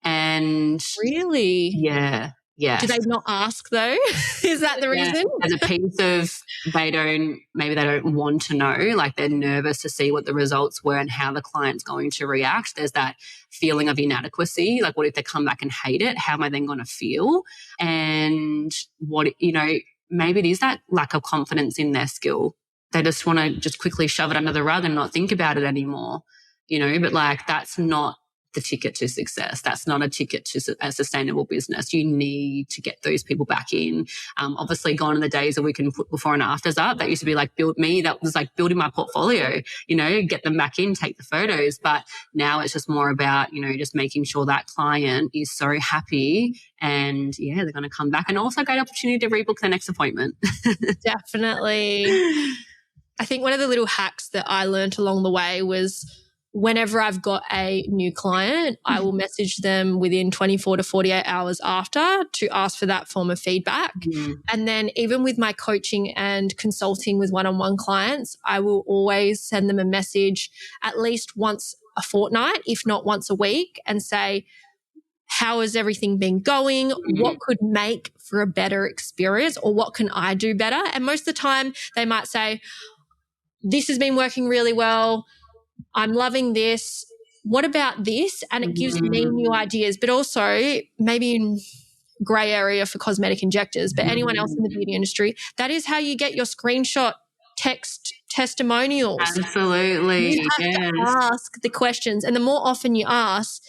B: And
A: really,
B: yeah. Yes.
A: Do they not ask though? Is that the reason?
B: There's a piece of maybe they don't want to know, like they're nervous to see what the results were and how the client's going to react. There's that feeling of inadequacy. Like, what if they come back and hate it? How am I then going to feel? And maybe it is that lack of confidence in their skill. They just want to just quickly shove it under the rug and not think about it anymore, but like, that's not the ticket to success. That's not a ticket to a sustainable business. You need to get those people back in. Obviously, gone are the days that we can put before and afters up. That used to be like that was like building my portfolio, get them back in, take the photos. But now it's just more about, just making sure that client is so happy and they're going to come back, and also a great opportunity to rebook their next appointment.
A: Definitely. I think one of the little hacks that I learned along the way was, whenever I've got a new client, I will message them within 24 to 48 hours after to ask for that form of feedback. And then even with my coaching and consulting with one-on-one clients, I will always send them a message at least once a fortnight, if not once a week, and say, how has everything been going? What could make for a better experience, or what can I do better? And most of the time they might say, this has been working really well. I'm loving this. What about this? And it gives me new ideas, but also maybe in grey area for cosmetic injectors, but anyone else in the beauty industry, that is how you get your screenshot text testimonials.
B: Absolutely.
A: You have to ask the questions, and the more often you ask,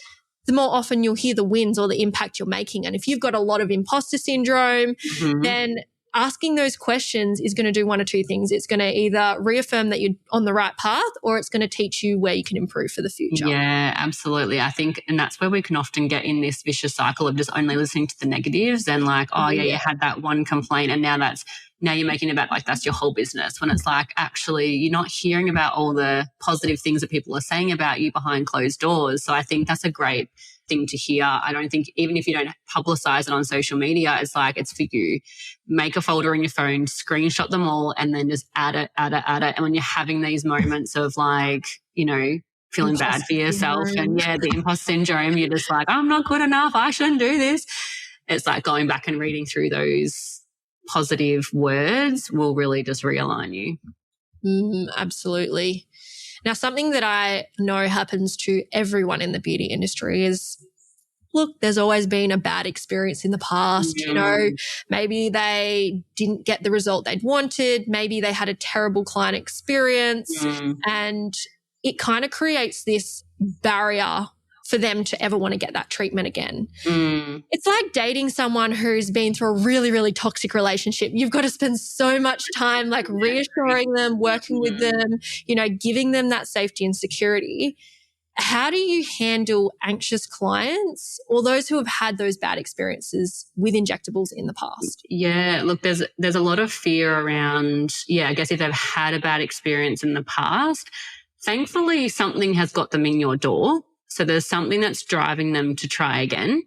A: the more often you'll hear the wins or the impact you're making. And if you've got a lot of imposter syndrome, then asking those questions is going to do one or two things. It's going to either reaffirm that you're on the right path, or it's going to teach you where you can improve for the future.
B: Yeah, absolutely. I think, and that's where we can often get in this vicious cycle of just only listening to the negatives and like, you had that one complaint, and now you're making it about like that's your whole business, when it's like, actually you're not hearing about all the positive things that people are saying about you behind closed doors. So I think that's a great thing to hear. I don't think, even if you don't publicize it on social media, it's like, it's for you. Make a folder in your phone, screenshot them all, and then just add it. And when you're having these moments of like, feeling bad for yourself and the imposter syndrome, you're just like, I'm not good enough, I shouldn't do this. It's like going back and reading through those positive words will really just realign you.
A: Absolutely. Now, something that I know happens to everyone in the beauty industry is, look, there's always been a bad experience in the past. Maybe they didn't get the result they'd wanted. Maybe they had a terrible client experience, and it kind of creates this barrier for them to ever want to get that treatment again. It's like dating someone who's been through a really, really toxic relationship. You've got to spend so much time like reassuring them, working with them, giving them that safety and security. How do you handle anxious clients or those who have had those bad experiences with injectables in the past?
B: Yeah, look, there's a lot of fear around, I guess if they've had a bad experience in the past, thankfully something has got them in your door. So there's something that's driving them to try again.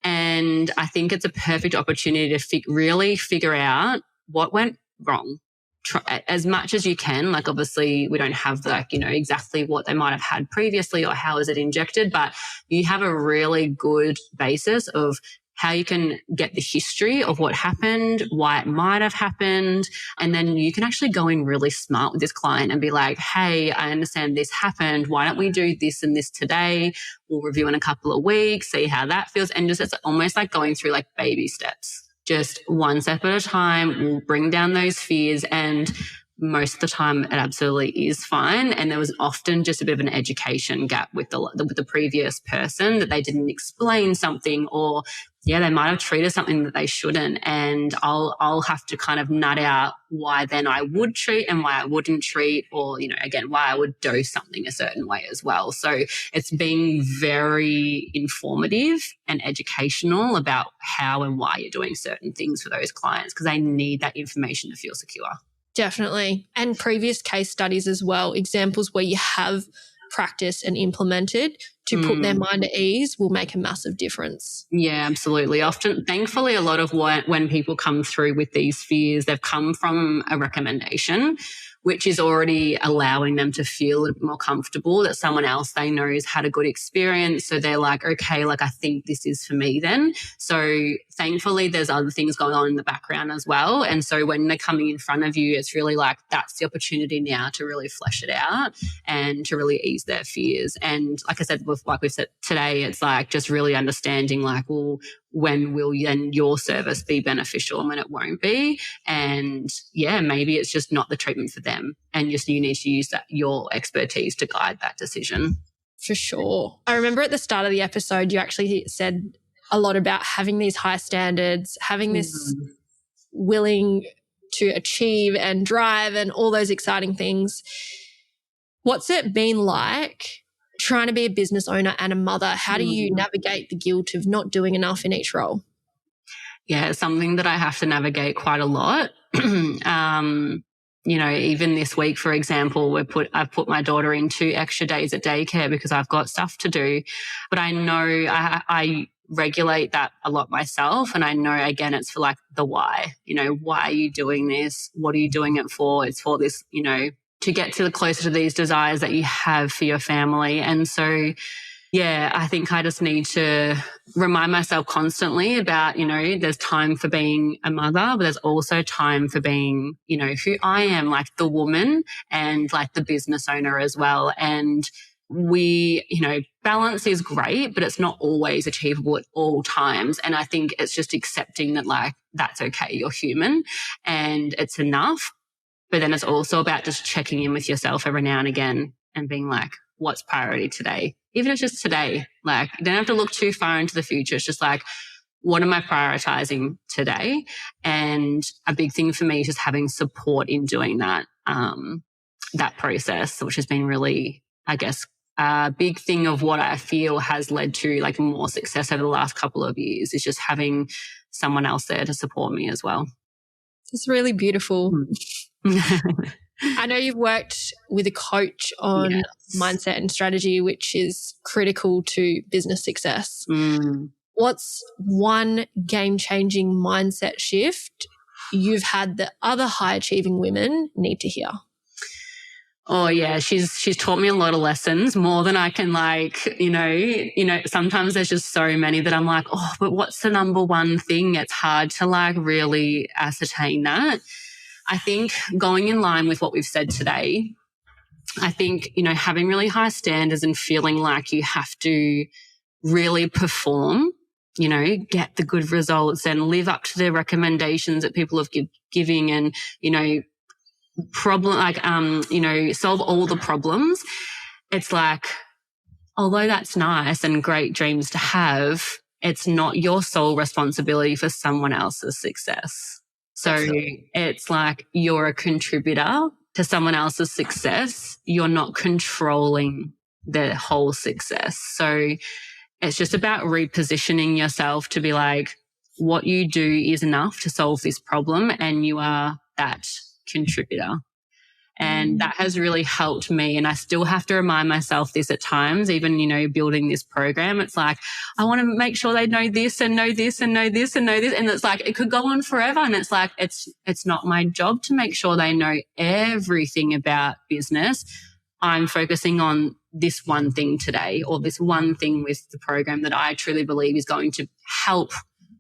B: And I think it's a perfect opportunity to really figure out what went wrong. Try as much as you can. Like, obviously we don't have exactly what they might have had previously or how is it injected, but you have a really good basis of how you can get the history of what happened, why it might have happened. And then you can actually go in really smart with this client and be like, hey, I understand this happened. Why don't we do this and this today? We'll review in a couple of weeks, see how that feels. And just, it's almost like going through like baby steps, just one step at a time. We'll bring down those fears, and most of the time it absolutely is fine. And there was often just a bit of an education gap with the previous person, that they didn't explain something, or they might have treated something that they shouldn't. And I'll have to kind of nut out why then I would treat and why I wouldn't treat, or, again, why I would dose something a certain way as well. So it's being very informative and educational about how and why you're doing certain things for those clients, because they need that information to feel secure.
A: Definitely. And previous case studies as well, examples where you have practiced and implemented to put their mind at ease will make a massive difference.
B: Yeah, absolutely. Often, thankfully, a lot of when people come through with these fears, they've come from a recommendation, which is already allowing them to feel a bit more comfortable that someone else they know has had a good experience. So they're like, okay, like I think this is for me then. So thankfully there's other things going on in the background as well. And so when they're coming in front of you, it's really like that's the opportunity now to really flesh it out and to really ease their fears. And like I said, like we've said today, it's like just really understanding like, well, when will then your service be beneficial and when it won't be? And maybe it's just not the treatment for them, and just you need to use your expertise to guide that decision.
A: For sure. I remember at the start of the episode, you actually said a lot about having these high standards, having this willing to achieve and drive and all those exciting things. What's it been like trying to be a business owner and a mother? How do you navigate the guilt of not doing enough in each role?
B: Yeah, it's something that I have to navigate quite a lot. Even this week, for example, I've put my daughter in 2 extra days at daycare because I've got stuff to do. But I know I regulate that a lot myself. And I know, again, it's for like the why. Why are you doing this? What are you doing it for? It's for this, to get to the closer to these desires that you have for your family. And so, I think I just need to remind myself constantly about, there's time for being a mother, but there's also time for being, who I am, like the woman and like the business owner as well. And balance is great, but it's not always achievable at all times. And I think it's just accepting that like, that's okay. You're human and it's enough. But then it's also about just checking in with yourself every now and again and being like, what's priority today? Even if it's just today, like you don't have to look too far into the future. It's just like, what am I prioritizing today? And a big thing for me is just having support in doing that, that process, which has been really, I guess, a big thing of what I feel has led to like more success over the last couple of years is just having someone else there to support me as well.
A: It's really beautiful. I know you've worked with a coach on mindset and strategy, which is critical to business success. What's one game-changing mindset shift you've had that other high-achieving women need to hear?
B: Oh yeah, she's taught me a lot of lessons, more than I can sometimes there's just so many that I'm like, oh, but what's the number one thing? It's hard to like really ascertain that. I think going in line with what we've said today, I think, having really high standards and feeling like you have to really perform, get the good results and live up to the recommendations that people have giving and, solve all the problems. It's like, although that's nice and great dreams to have, it's not your sole responsibility for someone else's success. So Absolutely. It's like you're a contributor to someone else's success. You're not controlling the whole success. So it's just about repositioning yourself to be like, what you do is enough to solve this problem and you are that contributor. And that has really helped me. And I still have to remind myself this at times, even, building this program. It's like, I want to make sure they know this and know this and know this and know this. And it's like, it could go on forever. And it's like, it's not my job to make sure they know everything about business. I'm focusing on this one thing today or this one thing with the program that I truly believe is going to help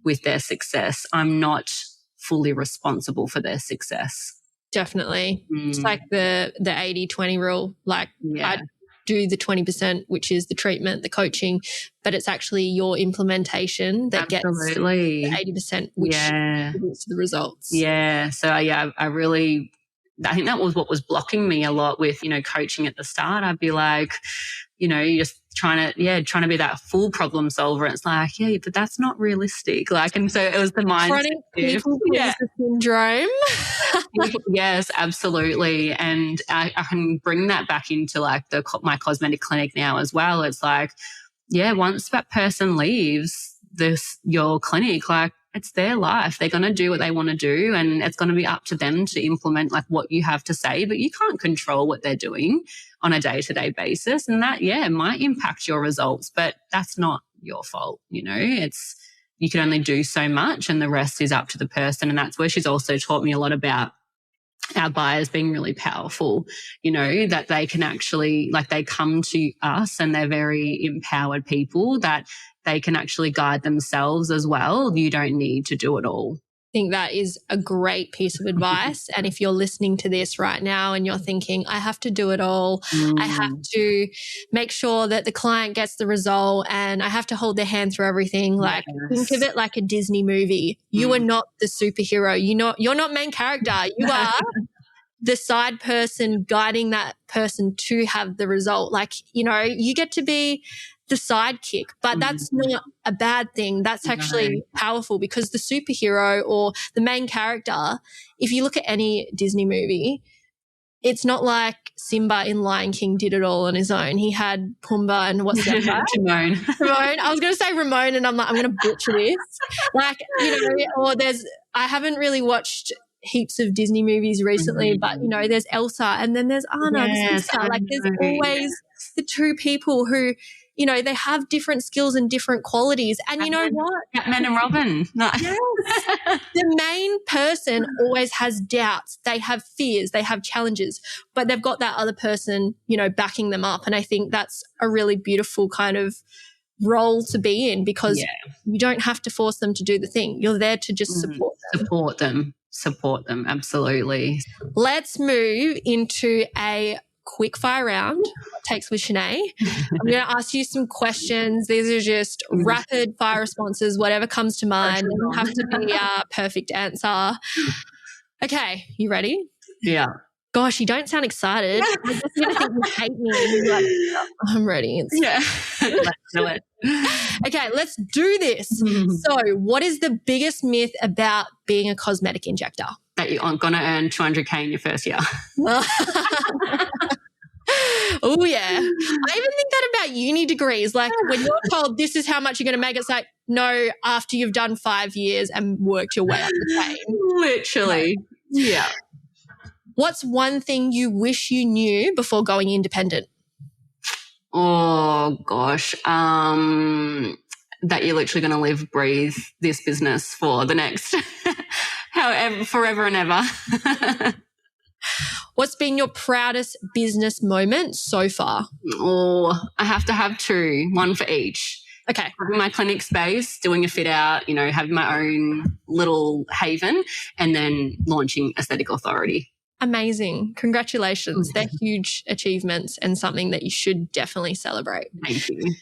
B: with their success. I'm not fully responsible for their success.
A: Definitely. It's like the 80-20 rule. Like I do the 20%, which is the treatment, the coaching, but it's actually your implementation that gets the 80%, which contributes to the results.
B: Yeah. So I think that was what was blocking me a lot with, coaching at the start. I'd be like, you're just trying to be that full problem solver. It's like, but that's not realistic. Like, and so it was the mindset.
A: Chronic people syndrome.
B: Yes, absolutely. And I can bring that back into like my cosmetic clinic now as well. It's like, once that person leaves your clinic, like, it's their life. They're going to do what they want to do, and it's going to be up to them to implement like what you have to say, but you can't control what they're doing on a day-to-day basis. And that, might impact your results, but that's not your fault. You can only do so much, and the rest is up to the person. And that's where she's also taught me a lot about our buyers being really powerful, that they can actually, like, they come to us and they're very empowered people that they can actually guide themselves as well. You don't need to do it all.
A: I think that is a great piece of advice. And if you're listening to this right now and you're thinking, I have to do it all, I have to make sure that the client gets the result and I have to hold their hand through everything. Like, think of it like a Disney movie. You are not the superhero. You're not main character. You are the side person guiding that person to have the result. Like, you get to be the sidekick, but that's not a bad thing. That's actually powerful, because the superhero or the main character, if you look at any Disney movie, it's not like Simba in Lion King did it all on his own. He had Pumbaa and what's that?
B: Timon.
A: I was going to say Ramon, and I'm like, I'm going to butcher this. Like, or I haven't really watched heaps of Disney movies recently, but there's Elsa and then there's Anna, the sister. Like, there's always the two people who, they have different skills and different qualities. And you know what?
B: Batman and Robin. No.
A: Yes. The main person always has doubts. They have fears. They have challenges, but they've got that other person, backing them up. And I think that's a really beautiful kind of role to be in, because you don't have to force them to do the thing. You're there to just support them.
B: Support them. Absolutely.
A: Let's move into a quick fire round. Takes with Shanai. I'm going to ask you some questions. These are just rapid fire responses, whatever comes to mind. It doesn't have to be a perfect answer. Okay, you ready?
B: Yeah.
A: Gosh, you don't sound excited. I just think you hate me. And you're like, I'm ready.
B: Let's do it.
A: Okay, let's do this. So, what is the biggest myth about being a cosmetic injector?
B: That you're going to earn $200K in your first year.
A: Oh, yeah. I even think that about uni degrees. Like, when you're told this is how much you're going to make, it's like, no, after you've done 5 years and worked your way up the chain.
B: Literally. Yeah.
A: What's one thing you wish you knew before going independent?
B: Oh, gosh. That you're literally going to live, breathe this business for the next forever and ever.
A: What's been your proudest business moment so far?
B: Oh, I have to have two, one for each.
A: Okay.
B: Having my clinic space, doing a fit out, having my own little haven, and then launching Aesthetic Authority.
A: Amazing. Congratulations. They're huge achievements and something that you should definitely celebrate.
B: Thank you.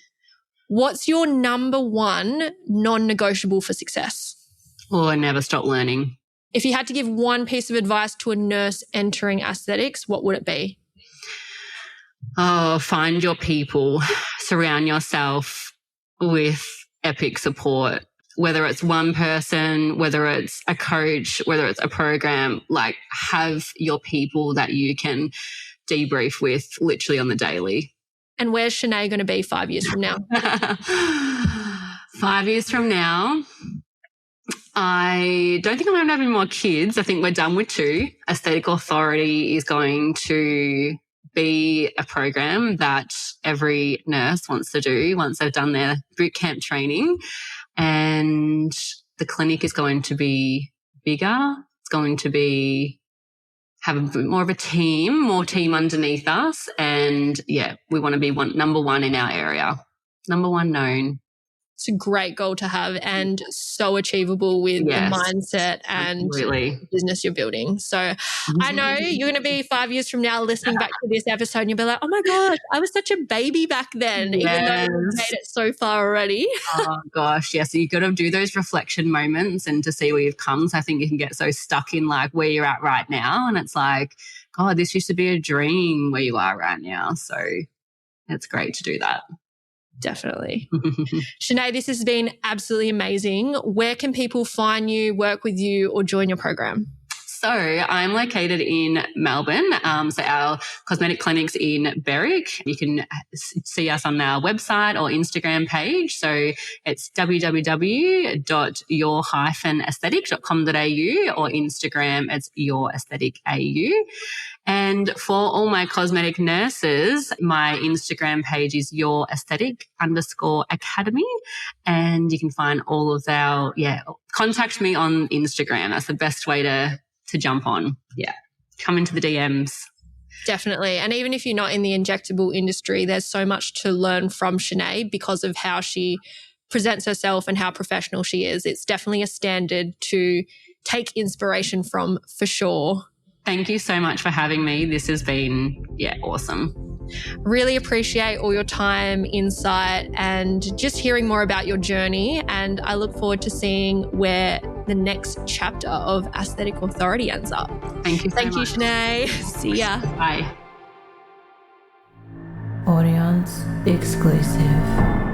A: What's your number one non-negotiable for success?
B: Oh, never stop learning.
A: If you had to give one piece of advice to a nurse entering aesthetics, what would it be?
B: Oh, find your people. Surround yourself with epic support. Whether it's one person, whether it's a coach, whether it's a program, like, have your people that you can debrief with literally on the daily.
A: And where's Shanai going to be 5 years from now?
B: 5 years from now, I don't think I'm going to have any more kids. I think we're done with 2. Aesthetic Authority is going to be a program that every nurse wants to do once they've done their boot camp training. And the clinic is going to be bigger. It's going to have a bit more of a team, more team underneath us. And, we want to be number one in our area, number one known.
A: It's a great goal to have and so achievable with the mindset and business you're building. So I know you're going to be 5 years from now listening back to this episode and you'll be like, oh my gosh, I was such a baby back then, even though you've made it so far already.
B: Oh gosh, yes. So you've got to do those reflection moments and to see where you've come. So I think you can get so stuck in like where you're at right now. And it's like, God, this used to be a dream where you are right now. So it's great to do that.
A: Definitely. Shanai, this has been absolutely amazing. Where can people find you, work with you, or join your program?
B: So I'm located in Melbourne. So our cosmetic clinic's in Berwick. You can see us on our website or Instagram page. So it's www.your-aesthetic.com.au or Instagram, it's your-aesthetic.au. And for all my cosmetic nurses, my Instagram page is your-aesthetic_academy. And you can find all of our, contact me on Instagram. That's the best way to jump on. Yeah. Come into the DMs.
A: Definitely. And even if you're not in the injectable industry, there's so much to learn from Shanai because of how she presents herself and how professional she is. It's definitely a standard to take inspiration from for sure.
B: Thank you so much for having me. This has been, awesome.
A: Really appreciate all your time, insight, and just hearing more about your journey. And I look forward to seeing where the next chapter of Aesthetic Authority ends up.
B: Thank you so much.
A: Thank you, Shanai. See ya.
B: Bye.
C: Audience exclusive.